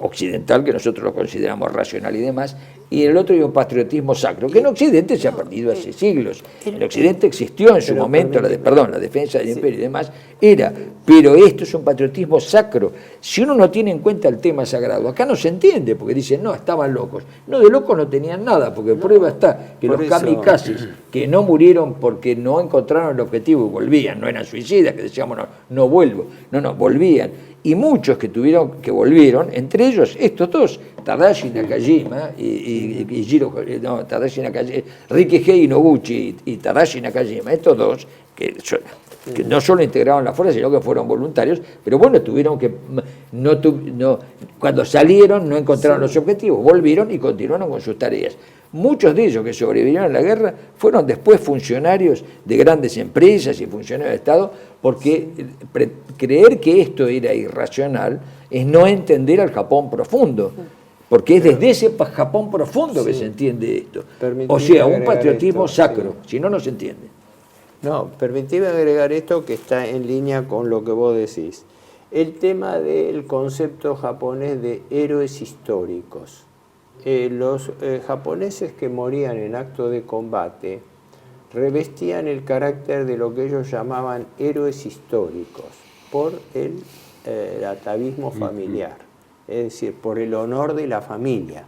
C: occidental, que nosotros lo consideramos racional y demás, y en el otro hay un patriotismo sacro, que en Occidente se ha perdido hace siglos. En Occidente existió en su momento la defensa del imperio y demás, pero esto es un patriotismo sacro. Si uno no tiene en cuenta el tema sagrado, acá no se entiende, porque dicen, no, estaban locos. No, de locos no tenían nada, porque prueba está que los kamikazes que no murieron porque no encontraron el objetivo y volvían, no eran suicidas, que decíamos, no vuelvo, no, volvían. Y muchos que volvieron, entre ellos estos dos, Tadashi Nakajima y Tadashi Nakajima, Rikihei Noguchi y Tadashi Nakajima, estos dos, que no solo integraron la fuerza, sino que fueron voluntarios, pero bueno, tuvieron que, cuando salieron no encontraron los objetivos, volvieron y continuaron con sus tareas. Muchos de ellos que sobrevivieron a la guerra fueron después funcionarios de grandes empresas y funcionarios de Estado, porque creer que esto era irracional es no entender al Japón profundo, porque es desde ese Japón profundo que se entiende esto. O sea, un patriotismo sacro, si no se entiende.
B: No, permitime agregar esto que está en línea con lo que vos decís. El tema del concepto japonés de héroes históricos. Los japoneses que morían en acto de combate revestían el carácter de lo que ellos llamaban héroes históricos por el atavismo familiar, es decir, por el honor de la familia.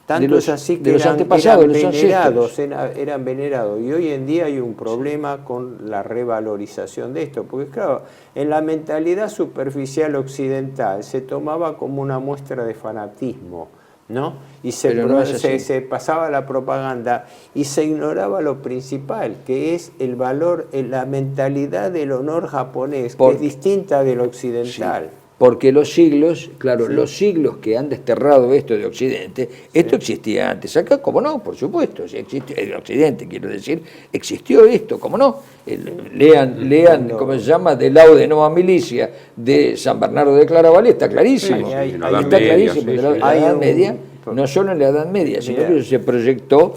B: Tanto es así que eran venerados, y hoy en día hay un problema con la revalorización de esto, porque claro, en la mentalidad superficial occidental se tomaba como una muestra de fanatismo, ¿no? Y se pasaba la propaganda y se ignoraba lo principal, que es el valor, la mentalidad del honor japonés, que es distinta del occidental.
C: Sí. Porque los siglos, los siglos que han desterrado esto de Occidente, esto existía antes. Acá, ¿cómo no? Por supuesto, si existe, en Occidente, quiero decir, existió esto, ¿cómo no? Lean, ¿cómo se llama? De Laude Nova Milicia, de San Bernardo de Claraval, está clarísimo. Está clarísimo. En la Edad Media, no solo en la Edad Media, sino que se proyectó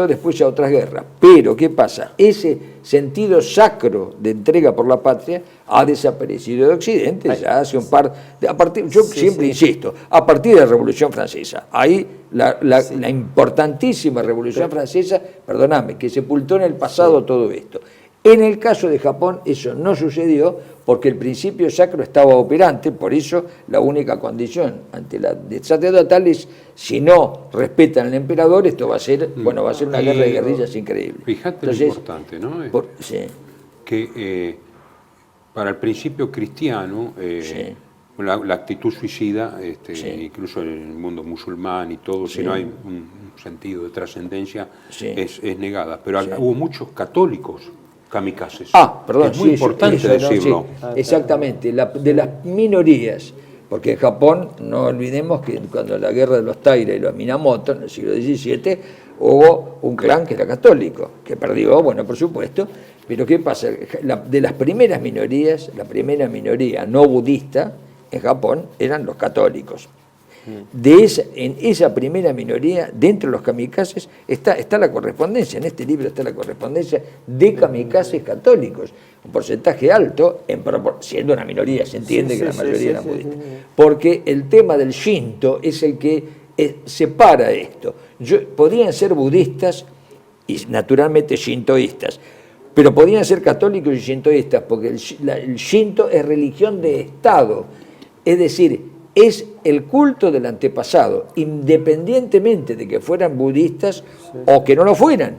C: después a otras guerras. Pero, ¿qué pasa? Ese sentido sacro de entrega por la patria ha desaparecido de Occidente ya hace un par de... insisto, a partir de la Revolución Francesa. Ahí la importantísima Revolución Francesa, perdóname, que sepultó en el pasado todo esto. En el caso de Japón eso no sucedió porque el principio sacro estaba operante, por eso la única condición ante la sacerdotal es, si no respetan al emperador, esto va a ser una guerra de guerrillas increíble.
A: Fíjate lo importante, ¿no? Que para el principio cristiano, la actitud suicida, incluso en el mundo musulmán y todo, si no hay un sentido de trascendencia, es negada. Pero hubo muchos católicos kamikazes. Es muy importante decirlo.
C: Exactamente, de las minorías, porque en Japón, no olvidemos que cuando la guerra de los Taira y los Minamoto, en el siglo XVII, hubo un clan que era católico, que perdió, por supuesto, pero ¿qué pasa? De las primeras minorías, la primera minoría no budista en Japón eran los católicos. En esa primera minoría, dentro de los kamikazes, está la correspondencia, en este libro está la correspondencia de kamikazes católicos, un porcentaje alto, siendo una minoría, se entiende que la mayoría eran budistas, porque el tema del Shinto es el que separa esto. Podían ser budistas y naturalmente shintoístas, pero podían ser católicos y shintoístas, porque el Shinto es religión de Estado, es decir, es el culto del antepasado, independientemente de que fueran budistas o que no lo fueran.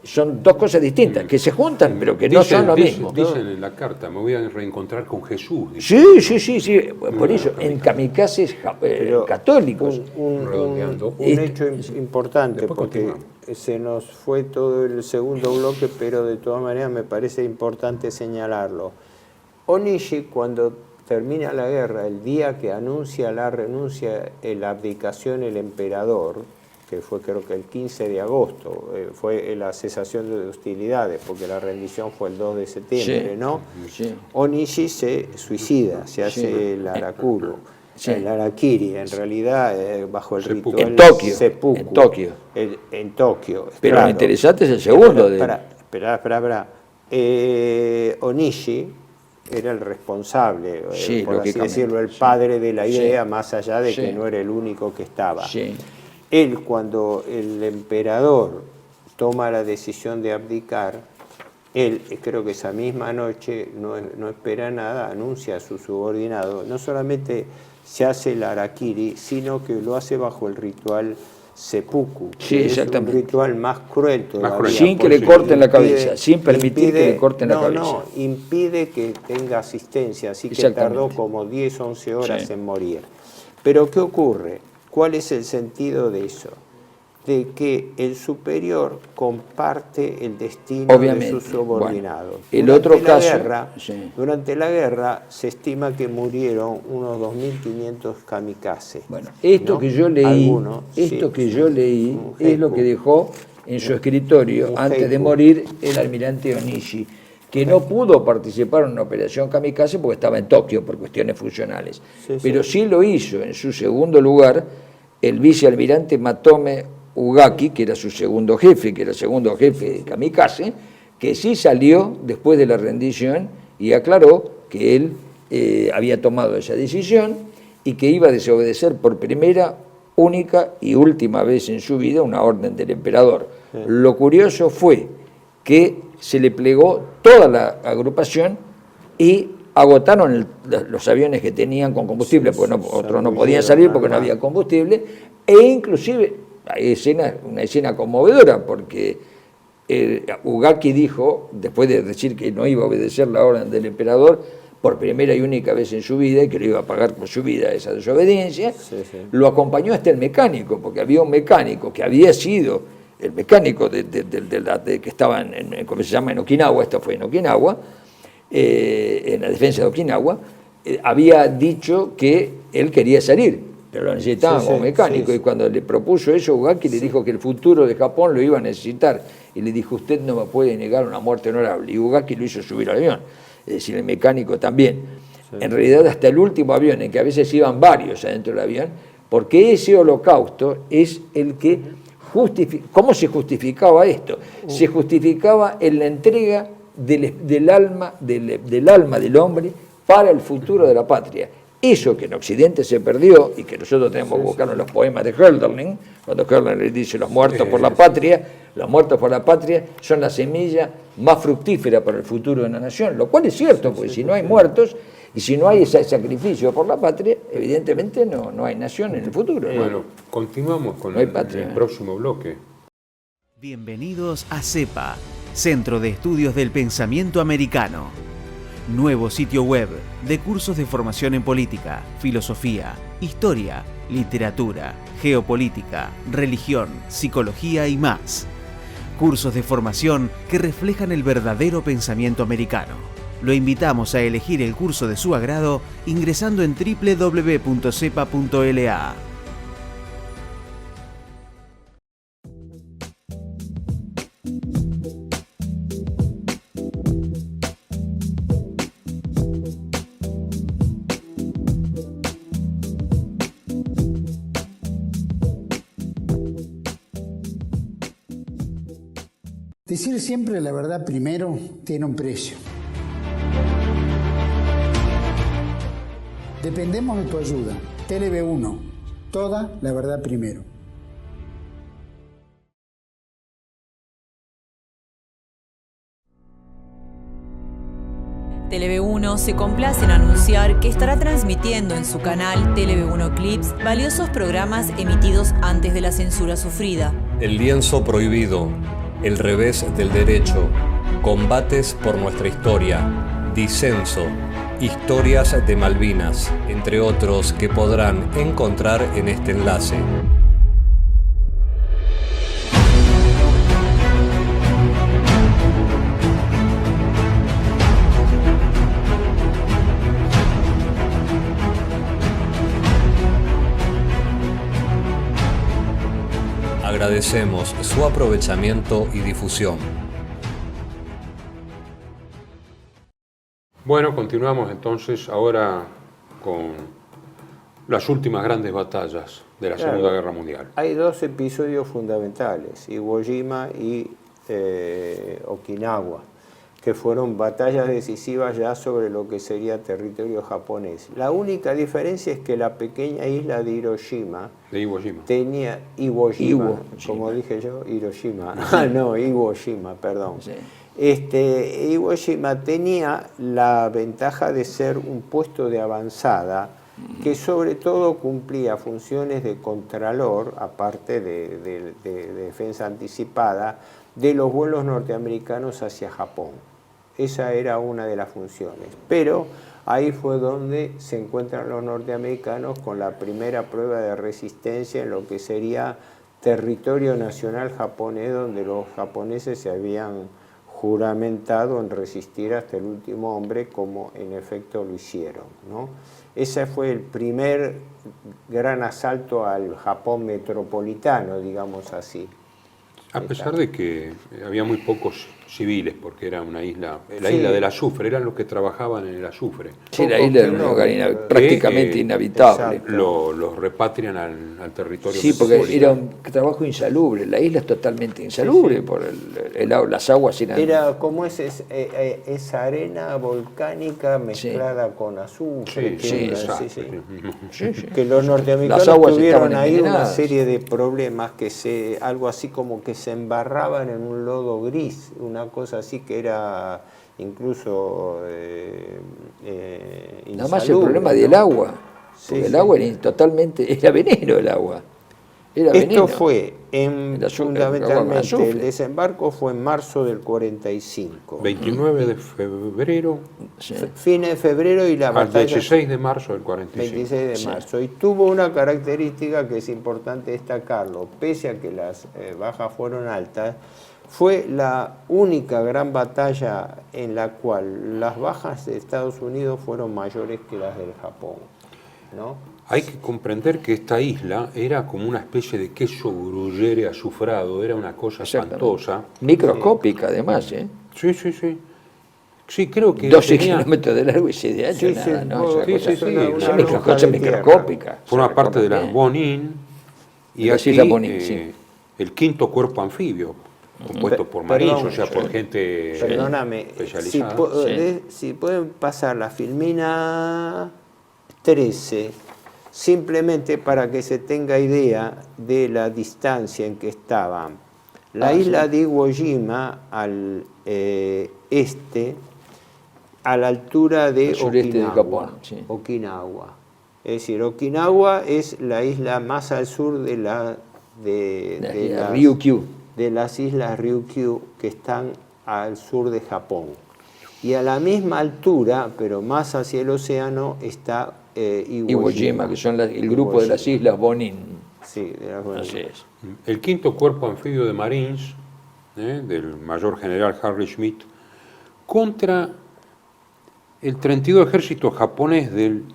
C: Son dos cosas distintas, que se juntan, pero que no son lo mismo.
A: Dicen en la carta, me voy a reencontrar con Jesús.
C: Sí. Por eso, en kamikazes católicos.
B: Un hecho importante, porque se nos fue todo el segundo bloque, pero de todas maneras me parece importante señalarlo. Onishi, cuando termina la guerra, el día que anuncia la renuncia, la abdicación el emperador, que fue creo que el 15 de agosto, fue la cesación de hostilidades, porque la rendición fue el 2 de septiembre, ¿no?
C: Sí.
B: Onishi se suicida, se hace el harakiri, el harakiri, en realidad bajo el ritual
C: en Tokio,
B: seppuku. En Tokio.
C: Pero
B: claro.
C: Lo interesante es el segundo.
B: Espera. Onishi era el responsable, por así decirlo, el padre de la idea, más allá de que no era el único que estaba.
C: Sí.
B: Él, cuando el emperador toma la decisión de abdicar, él, creo que esa misma noche, no espera nada, anuncia a su subordinado, no solamente se hace el harakiri, sino que lo hace bajo el ritual seppuku, que es un ritual más cruel todavía.
C: Sin que le corten la cabeza, sin permitir que le corten la cabeza.
B: No, impide que tenga asistencia, así que tardó como 10, 11 horas en morir. Pero ¿qué ocurre? ¿Cuál es el sentido de eso? De que el superior comparte el destino de su subordinado. Durante la guerra se estima que murieron unos 2.500 kamikazes.
C: Bueno, esto que yo leí, es lo que dejó en su escritorio antes de morir el almirante Onishi, que no pudo participar en una operación kamikaze porque estaba en Tokio por cuestiones funcionales. Pero sí lo hizo en su segundo lugar el vicealmirante Matome Ugaki, que era su segundo jefe, de kamikaze, que sí salió después de la rendición y aclaró que él había tomado esa decisión y que iba a desobedecer por primera, única y última vez en su vida una orden del emperador. Lo curioso fue que se le plegó toda la agrupación y agotaron los aviones que tenían con combustible, porque otros no podían salir porque no había combustible, e inclusive hay una escena conmovedora, porque Ugaki dijo, después de decir que no iba a obedecer la orden del emperador por primera y única vez en su vida, y que lo iba a pagar con su vida esa desobediencia, lo acompañó hasta el mecánico, porque había un mecánico que había sido el mecánico que estaba ¿cómo se llama? En Okinawa, esto fue en Okinawa, en la defensa de Okinawa, había dicho que él quería salir, pero lo necesitaban como mecánico, y cuando le propuso eso, Ugaki le dijo que el futuro de Japón lo iba a necesitar, y le dijo, usted no me puede negar una muerte honorable, y Ugaki lo hizo subir al avión, es decir, el mecánico también. En realidad hasta el último avión, en que a veces iban varios adentro del avión, porque ese holocausto es el que ¿cómo se justificaba esto? Se justificaba en la entrega del alma del hombre para el futuro de la patria. Eso que en Occidente se perdió y que nosotros tenemos que buscar en los poemas de Hölderlin, cuando Hölderlin dice los muertos por la patria son la semilla más fructífera para el futuro de una nación, lo cual es cierto, porque si no hay muertos y si no hay ese sacrificio por la patria, evidentemente no hay nación en el futuro.
A: Bueno, continuamos con el próximo bloque.
D: Bienvenidos a CEPA, Centro de Estudios del Pensamiento Americano. Nuevo sitio web de cursos de formación en política, filosofía, historia, literatura, geopolítica, religión, psicología y más. Cursos de formación que reflejan el verdadero pensamiento americano. Lo invitamos a elegir el curso de su agrado ingresando en www.cepa.la.
E: Decir siempre la verdad primero tiene un precio. Dependemos de tu ayuda. TLB1. Toda la verdad primero.
F: TLB1 se complace en anunciar que estará transmitiendo en su canal TLB1 Clips valiosos programas emitidos antes de la censura sufrida.
G: El lienzo prohibido, el revés del derecho, combates por nuestra historia, disenso, historias de Malvinas, entre otros que podrán encontrar en este enlace. agradecemos su aprovechamiento y difusión.
A: Bueno, continuamos entonces ahora con las últimas grandes batallas de la Segunda Guerra Mundial.
B: Hay dos episodios fundamentales, Iwo Jima y Okinawa, que fueron batallas decisivas ya sobre lo que sería territorio japonés. La única diferencia es que la pequeña isla de Hiroshima,
A: De Iwo Jima.
B: tenía Iwo Jima, como dije yo, Hiroshima, no, Iwo Jima, perdón.
C: Sí.
B: Iwo Jima tenía la ventaja de ser un puesto de avanzada que sobre todo cumplía funciones de contralor, aparte de defensa anticipada, de los vuelos norteamericanos hacia Japón. Esa era una de las funciones. Pero ahí fue donde se encuentran los norteamericanos con la primera prueba de resistencia en lo que sería territorio nacional japonés, donde los japoneses se habían juramentado en resistir hasta el último hombre, como en efecto lo hicieron, ¿no? Ese fue el primer gran asalto al Japón metropolitano, digamos así.
A: A pesar de que había muy pocos civiles, porque era una isla, la isla del azufre, eran los que trabajaban en el azufre.
C: Sí, la isla era un lugar prácticamente inhabitable.
A: Los repatrian al territorio.
C: Sí, porque era un trabajo insalubre. La isla es totalmente insalubre por las aguas eran...
B: Era como esa arena volcánica mezclada con azufre. Que los norteamericanos tuvieron ahí una serie de problemas, algo así como que se embarraban en un lodo gris, una cosa así que era incluso insalubre.
C: Nada más el problema del agua. El agua era totalmente, era veneno el agua.
B: Esto fue fundamentalmente, el desembarco fue en marzo del 45.
A: 29 de febrero.
B: Fines de febrero y la batalla...
A: Al 16 de marzo del 45.
B: 26 de marzo. Y tuvo una característica que es importante destacarlo. Pese a que las bajas fueron altas, fue la única gran batalla en la cual las bajas de Estados Unidos fueron mayores que las del Japón, ¿no?
A: Hay que comprender que esta isla era como una especie de queso gruyere azufrado, era una cosa espantosa.
C: Microscópica, además, ¿eh?
A: Sí, sí, sí. Sí, creo que
C: 12 kilómetros de largo y 6 de ancho, nada, ¿no? Una cosa microscópica.
A: Forma parte de las Bonin, y aquí el quinto cuerpo anfibio, compuesto por marines, o sea, por gente especializada.
B: Si pueden pasar la filmina 13, simplemente para que se tenga idea de la distancia en que estaban. La isla de Iwo Jima al este, a la altura de Okinawa. Es decir, Okinawa es la isla más al sur de las islas Ryukyu, que están al sur de Japón. Y a la misma altura, pero más hacia el océano, está Iwo Jima,
C: que son el grupo de las islas Bonin.
B: Sí, de las Bonin.
C: Así es.
A: El quinto cuerpo anfibio de Marines, del mayor general Harry Schmidt, contra el 32 ejército japonés del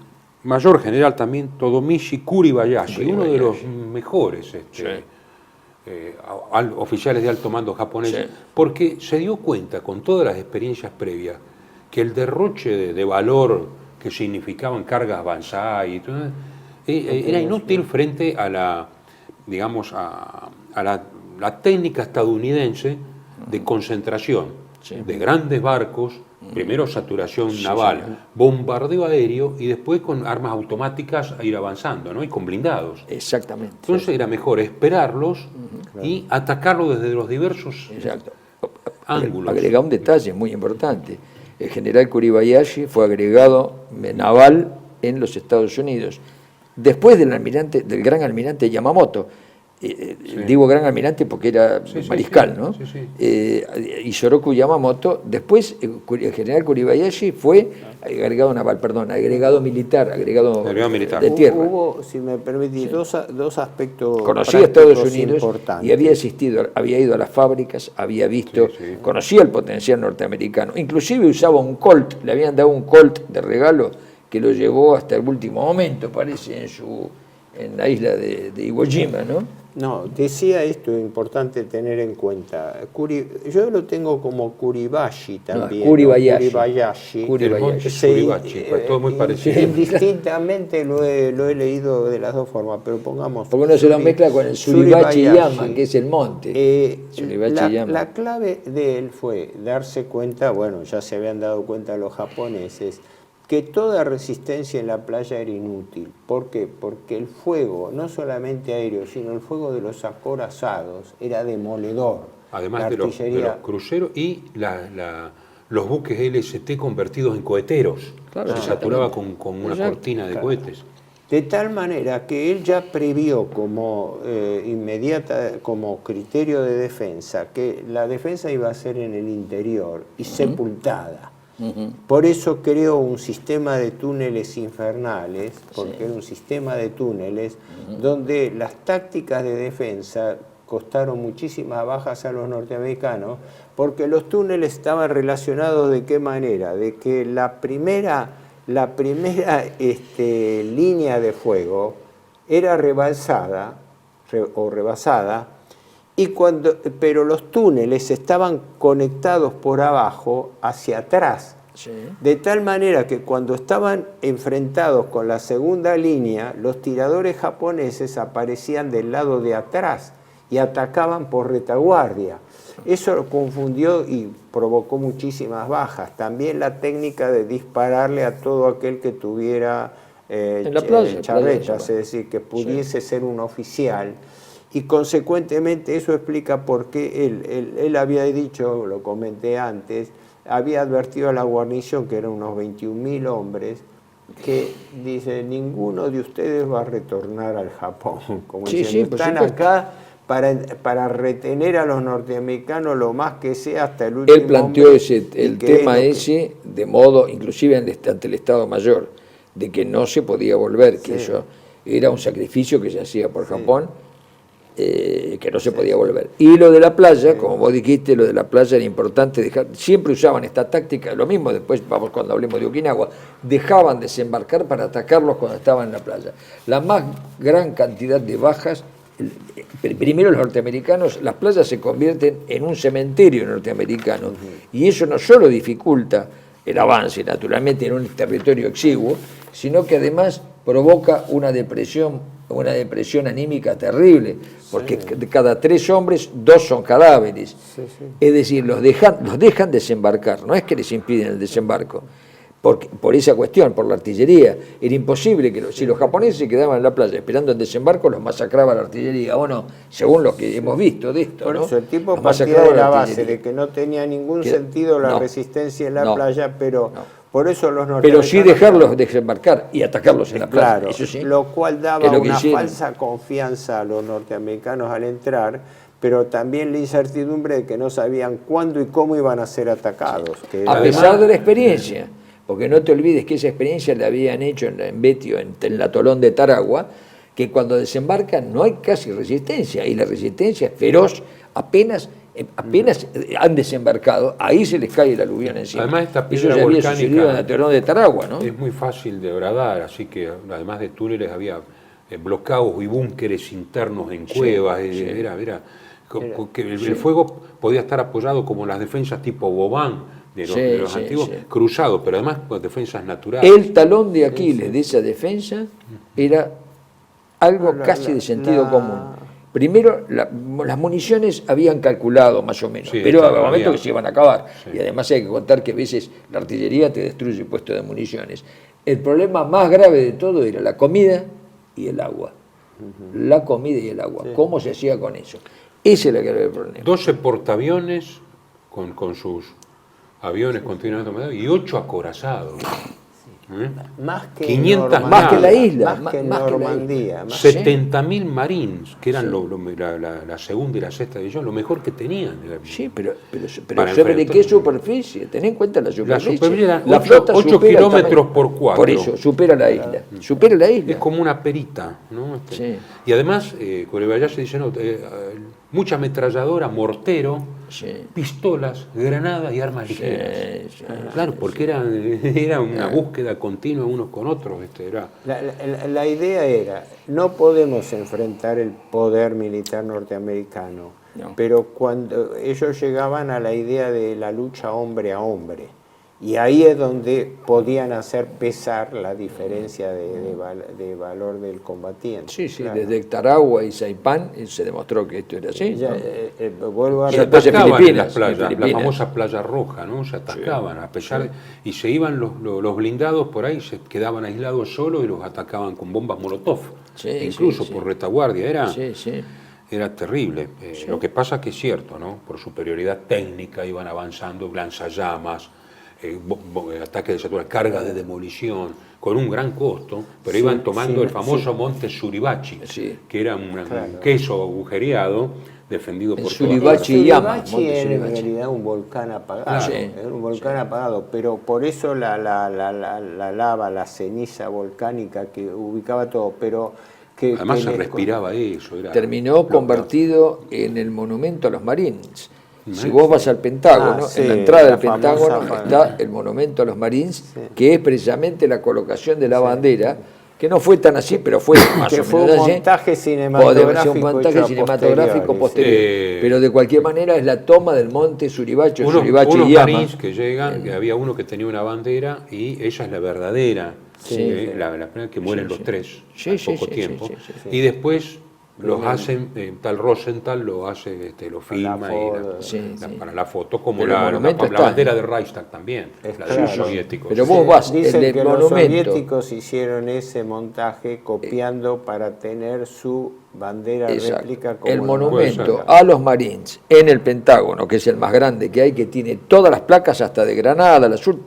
A: mayor general también Todomichi Kuribayashi, uno de los mejores oficiales de alto mando japoneses, porque se dio cuenta con todas las experiencias previas que el derroche de valor que significaban cargas avanzadas y todo, era inútil frente a la, digamos, a la técnica estadounidense de concentración de grandes barcos, primero saturación naval, bombardeo aéreo y después con armas automáticas a ir avanzando, ¿no? Y con blindados.
C: Exactamente.
A: Entonces era mejor esperarlos y atacarlos desde los diversos ángulos.
C: Agregar un detalle muy importante. El general Kuribayashi fue agregado naval en los Estados Unidos. Después del gran almirante Yamamoto, digo gran almirante porque era mariscal, ¿no? Isoroku Yamamoto, después el general Kuribayashi fue agregado militar, agregado de tierra.
B: Hubo, si me permitís, dos aspectos.
C: Conocía Estados Unidos y había ido a las fábricas, había visto, conocía el potencial norteamericano. Inclusive usaba un Colt, le habían dado un Colt de regalo que lo llevó hasta el último momento, parece, en la isla de Iwo Jima, ¿no?
B: No, decía esto, importante tener en cuenta. Yo lo tengo como Kuribashi también.
C: Kuribayashi.
A: El monte Suribachi, pues todo muy parecido.
B: Indistintamente lo he leído de las dos formas, pero pongamos...
C: Porque uno se lo mezcla con el Suribachi Yama, que es el monte.
B: La clave de él fue darse cuenta, bueno, ya se habían dado cuenta los japoneses, que toda resistencia en la playa era inútil. ¿Por qué? Porque el fuego, no solamente aéreo, sino el fuego de los acorazados, era demoledor.
A: Además de los cruceros y los buques LST convertidos en coheteros.
C: Claro,
A: se saturaba con una cortina de cohetes.
B: De tal manera que él ya previó como como criterio de defensa que la defensa iba a ser en el interior y sepultada. Por eso creó un sistema de túneles infernales, porque era un sistema de túneles donde las tácticas de defensa costaron muchísimas bajas a los norteamericanos, porque los túneles estaban relacionados ¿de qué manera? De que la primera línea de fuego era rebasada, pero los túneles estaban conectados por abajo hacia atrás, de tal manera que cuando estaban enfrentados con la segunda línea, los tiradores japoneses aparecían del lado de atrás y atacaban por retaguardia. Eso lo confundió y provocó muchísimas bajas. También la técnica de dispararle a todo aquel que tuviera charretas, es decir, que pudiese ser un oficial. Y consecuentemente eso explica por qué él había dicho, lo comenté antes, había advertido a la guarnición, que eran unos 21.000 hombres, que dice, ninguno de ustedes va a retornar al Japón. Como diciendo, están acá para retener a los norteamericanos lo más que sea hasta el último.
C: Él planteó el tema ese de modo, inclusive ante el Estado Mayor, de que no se podía volver, que eso era un sacrificio que se hacía por Japón, que no se podía volver. Y lo de la playa, como vos dijiste, lo de la playa era importante, siempre usaban esta táctica, lo mismo después, vamos cuando hablemos de Okinawa, dejaban desembarcar para atacarlos cuando estaban en la playa. La más gran cantidad de bajas, primero los norteamericanos, las playas se convierten en un cementerio norteamericano, y eso no solo dificulta el avance, naturalmente, en un territorio exiguo, sino que además provoca una depresión anímica terrible, porque de cada 3 hombres, 2 son cadáveres. Es decir, los dejan desembarcar, no es que les impiden el desembarco, por esa cuestión, por la artillería. Era imposible que si los japoneses se quedaban en la playa esperando el desembarco, los masacraba la artillería, o no, según lo que hemos visto de esto.
B: Por
C: ¿no?
B: eso el tipo partía de la base de que no tenía ningún sentido la resistencia en la playa, pero por eso los norteamericanos...
C: Pero sí dejarlos desembarcar y atacarlos en la playa.
B: Claro,
C: eso sí,
B: lo cual daba una falsa confianza a los norteamericanos al entrar, pero también la incertidumbre de que no sabían cuándo y cómo iban a ser atacados. Que
C: a pesar de la experiencia, porque no te olvides que esa experiencia la habían hecho en Betio, en el atolón de Taragua, que cuando desembarcan no hay casi resistencia, y la resistencia es feroz, apenas han desembarcado, ahí se les cae el aluvión encima.
A: Además, esta
C: piedra volcánica había sucedido en el atolón de Taragua, ¿no?
A: Es muy fácil de horadar, así que además de túneles había bloqueados y búnkeres internos en cuevas, el fuego podía estar apoyado como las defensas tipo Bobán, de los antiguos, cruzados, pero además con defensas naturales.
C: El talón de Aquiles de esa defensa era algo casi de sentido común. Primero, las municiones habían calculado más o menos, pero al momento que se iban a acabar. Y además hay que contar que a veces la artillería te destruye el puesto de municiones. El problema más grave de todo era la comida y el agua. La comida y el agua. ¿Cómo se hacía con eso? Ese era el grave problema.
A: 12 portaaviones con sus aviones continuamente y 8 acorazados.
B: Más que
A: 500
C: más que la isla,
B: más que Normandía.
A: 70.000 marines, que eran la segunda y la sexta división, lo mejor que tenían.
C: Sí, pero ¿sobre qué superficie? Ten en cuenta la superficie.
A: La superficie era
C: la
A: 8 kilómetros por 4.
C: Por eso, supera la isla. Supera la isla.
A: Es como una perita, ¿no? Y además, Kuribayashi dice, mucha ametralladora, mortero, pistolas, granadas y armas ligeras. Claro, porque era una búsqueda continua unos con otros.
B: La idea era, no podemos enfrentar el poder militar norteamericano, pero cuando ellos llegaban a la idea de la lucha hombre a hombre, y ahí es donde podían hacer pesar la diferencia de valor del combatiente.
C: Sí, claro. Desde Taragua y Saipán se demostró que esto era así.
B: Vuelvo a
A: se atacaban en las playas, la famosa Playa Roja, ¿no? Se atacaban, a pesar y se iban los blindados por ahí, se quedaban aislados solos y los atacaban con bombas Molotov, incluso por retaguardia. Era terrible. Lo que pasa que es cierto, ¿no? Por superioridad técnica iban avanzando, lanzallamas, ataques de satura, carga de demolición, con un gran costo, pero iban tomando el famoso monte Suribachi, que era un queso agujereado defendido por
B: Suribachi y Yama. Suribachi era en realidad un volcán apagado, era un volcán apagado, pero por eso la lava, la ceniza volcánica que ubicaba todo, pero
A: además se respiraba eso.
C: Terminó convertido en el monumento a los Marines. Si vos vas al Pentágono, en la entrada del Pentágono está el monumento a los Marines, que es precisamente la colocación de la bandera, que no fue tan así, pero fue más o menos
B: un montaje cinematográfico
C: posterior. Pero de cualquier manera es la toma del monte Suribachi y
A: Yama.
C: Marines
A: que llegan, que había uno que tenía una bandera y ella es la verdadera, la primera que mueren los tres al poco tiempo. Y después los hacen, tal Rosenthal lo hace, lo filma para la foto, como la bandera de Reichstag también, la de los soviéticos.
C: Pero vos vas,
B: dicen que los soviéticos hicieron ese montaje copiando para tener su bandera réplica. Como
C: el monumento a los Marines en el Pentágono, que es el más grande que hay, que tiene todas las placas, hasta de Granada, la Sur,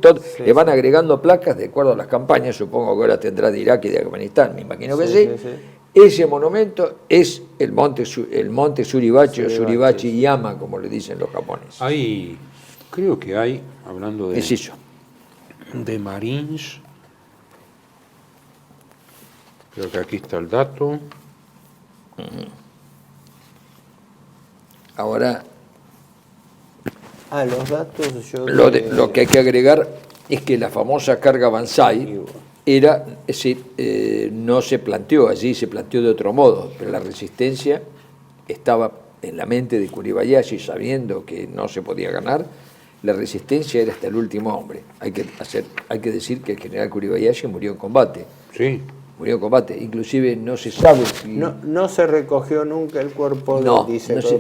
C: le van agregando placas de acuerdo a las campañas. Supongo que ahora tendrá de Irak y de Afganistán, me imagino que sí. Ese monumento es el monte Suribachi o Suribachi Yama, como le dicen los japoneses.
A: Creo que hay, hablando de,
C: es eso.
A: De Marines, creo que aquí está el dato.
C: Ahora,
B: los datos
C: lo que hay que agregar es que la famosa carga Banzai era, es decir, no se planteó allí, se planteó de otro modo, pero la resistencia estaba en la mente de Kuribayashi, sabiendo que no se podía ganar. La resistencia era hasta el último hombre. Hay que decir que el general Kuribayashi murió en combate.
A: Sí.
C: Murió en combate. Inclusive no se sabe si...
B: No se recogió nunca el cuerpo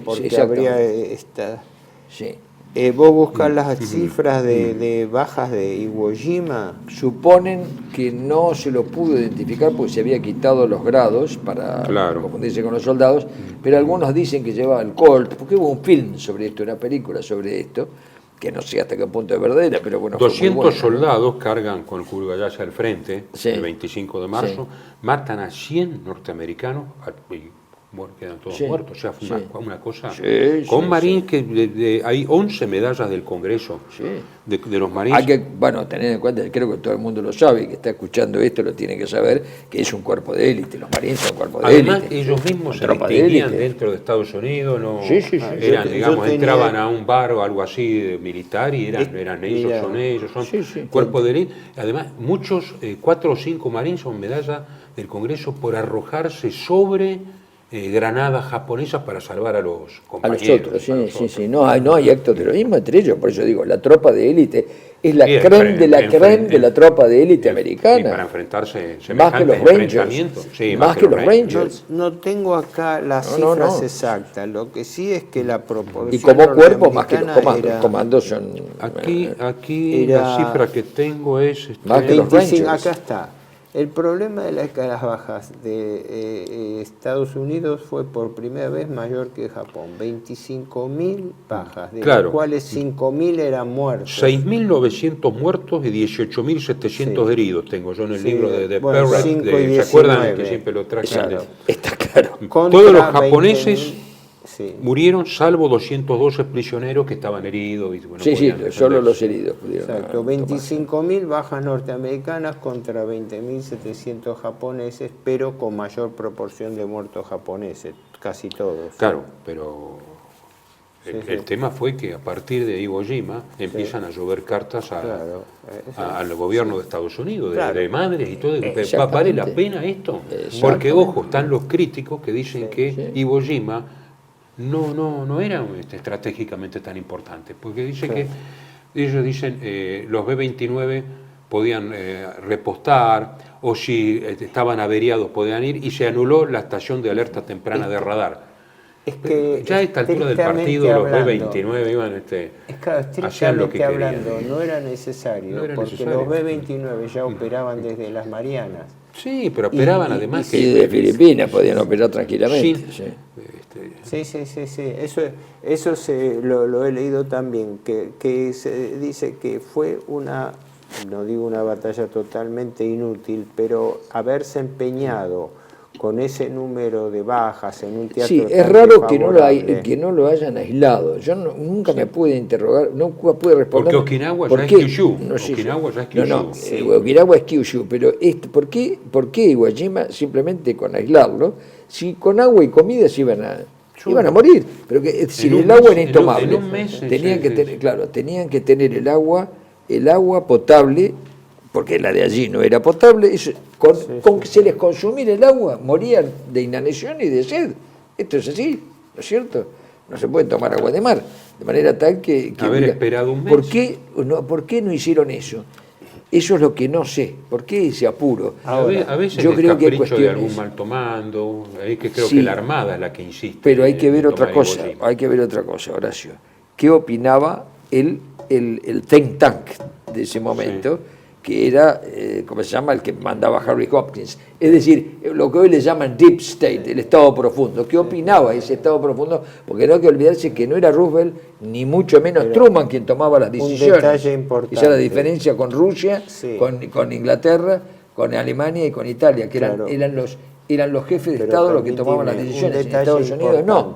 B: porque habría esta...
C: Sí.
B: Vos buscas las cifras de bajas de Iwo Jima.
C: Suponen que no se lo pudo identificar porque se había quitado los grados para confundirse con los soldados, pero algunos dicen que llevaba el Colt, porque hubo un film sobre esto, una película sobre esto, que no sé hasta qué punto es verdadera, pero bueno.
A: 200 soldados cargan con Kuribayashi al frente el 25 de marzo, matan a 100 norteamericanos quedan todos muertos, o sea, fue una cosa con Marines que hay 11 medallas del Congreso de los Marines.
C: Hay que, tener en cuenta, creo que todo el mundo lo sabe, que está escuchando esto lo tiene que saber, que es un cuerpo de élite, los Marines son un cuerpo de élite.
A: Además, ellos mismos se distinguían dentro de Estados Unidos, entraban a un bar o algo así militar y eran ellos, son cuerpo de élite. Además, muchos, 4 o 5 Marines son medallas del Congreso por arrojarse sobre granadas japonesas para salvar a los compañeros.
C: A los otros, no hay actos de terrorismo entre ellos, por eso digo, la tropa de élite es la creme de la tropa de élite americana.
A: Y para enfrentarse
C: más que los Rangers. Más que los Rangers.
B: No tengo acá las cifras exactas, lo que sí es que la proporción...
C: Y como cuerpo más que los comandos son...
A: Aquí la cifra que tengo es...
C: Más que los Rangers.
B: Acá está. El problema de las bajas de Estados Unidos fue por primera vez mayor que Japón, 25.000 bajas, de las cuales 5.000 eran muertos.
A: 6.900 muertos y 18.700 heridos tengo yo en el libro de Perret. ¿Se
B: 19.
A: acuerdan que siempre lo traje?
C: Está claro.
A: Todos los japoneses murieron, salvo 212 prisioneros que estaban heridos. Y,
C: solo los heridos pudieron.
B: Exacto, 25.000 bajas norteamericanas contra 20.700 japoneses, pero con mayor proporción de muertos japoneses, casi todos.
A: Claro, pero El tema fue que a partir de Iwo Jima empiezan a llover cartas al gobierno de Estados Unidos, de madres y todo. ¿Vale la pena esto? Porque, ojo, están los críticos que dicen que Iwo Jima no era estratégicamente tan importante, porque dice que ellos dicen los B-29 podían repostar, o si estaban averiados podían ir, y se anuló la estación de alerta temprana de radar.
B: Es que
A: ya a esta altura del partido los B-29 iban hacían lo que
B: hablando,
A: querían.
B: No era necesario, porque los B-29 ya operaban desde las Marianas.
A: Sí, pero operaban además
C: y de Filipinas podían operar tranquilamente.
B: Sí. Eso lo he leído también, que se dice que fue no digo una batalla totalmente inútil, pero haberse empeñado con ese número de bajas en un teatro.
C: Sí, es raro que no lo hayan aislado. Yo nunca me pude interrogar, nunca pude responder.
A: Porque Okinawa ya es Kyushu. Okinawa ya es Kyushu.
C: Okinawa es Kyushu, pero ¿por qué Iwo Jima simplemente con aislarlo? Si con agua y comida se iban a morir. Pero si el agua era intomable, tenían que tener el agua potable, porque la de allí no era potable, con que se les consumiera el agua, morían de inanición y de sed. Esto es así, ¿no es cierto? No se puede tomar agua de mar, de manera tal que
A: haber esperado un mes.
C: ¿Por qué no hicieron eso? Eso es lo que no sé. ¿Por qué ese apuro?
A: Ahora, a veces yo creo que hay cuestiones de algún mal tomando, que creo que la Armada es la que insiste.
C: Pero hay que ver otra cosa, Horacio. ¿Qué opinaba el think tank de ese momento? Que era, ¿cómo se llama?, el que mandaba Harry Hopkins. Es decir, lo que hoy le llaman Deep State, el Estado Profundo. ¿Qué opinaba ese Estado Profundo? Porque no hay que olvidarse que no era Roosevelt, ni mucho menos Truman quien tomaba las decisiones.
B: Un detalle importante.
C: Esa es la diferencia con Rusia, con Inglaterra, con Alemania y con Italia, que eran los jefes de Estado los que tomaban las decisiones. En Estados Unidos no.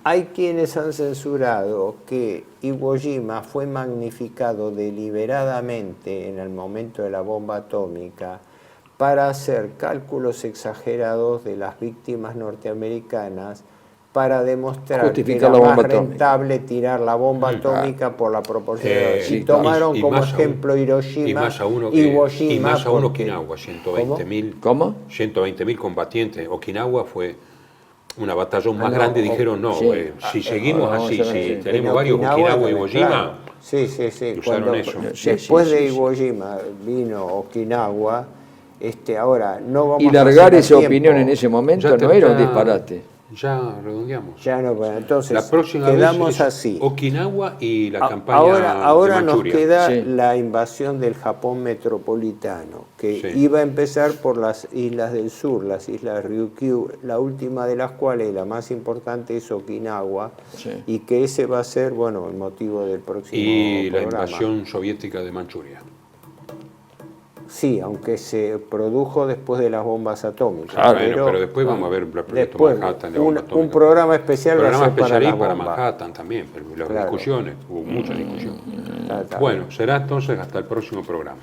B: Hay quienes han censurado que Iwo Jima fue magnificado deliberadamente en el momento de la bomba atómica para hacer cálculos exagerados de las víctimas norteamericanas para demostrar que era más rentable tirar la bomba atómica por la proporción. Y tomaron como ejemplo Hiroshima, Iwo Jima.
A: Y más aún Okinawa, 120.000 combatientes. Okinawa fue una batalla más grande, dijeron si seguimos así, si tenemos varios Okinawa y Iwo Jima,
B: usaron eso. Después de Iwo Jima vino Okinawa, ahora no vamos
C: y largar esa opinión en ese momento no era un disparate.
A: Ya redondeamos.
B: Entonces
A: la próxima
B: quedamos
A: vez
B: así.
A: Okinawa y la campaña
B: ahora
A: de
B: nos
A: Manchuria.
B: queda la invasión del Japón metropolitano, que iba a empezar por las islas del sur, las islas Ryukyu, la última de las cuales, la más importante, es Okinawa, y que ese va a ser, el motivo del próximo programa.
A: La invasión soviética de Manchuria.
B: Sí, aunque se produjo después de las bombas atómicas.
A: Pero después vamos a ver el proyecto Manhattan de bomba atómica.
B: Un programa especial
A: para Manhattan también, pero las discusiones, hubo muchas discusiones. Bueno, será entonces hasta el próximo programa.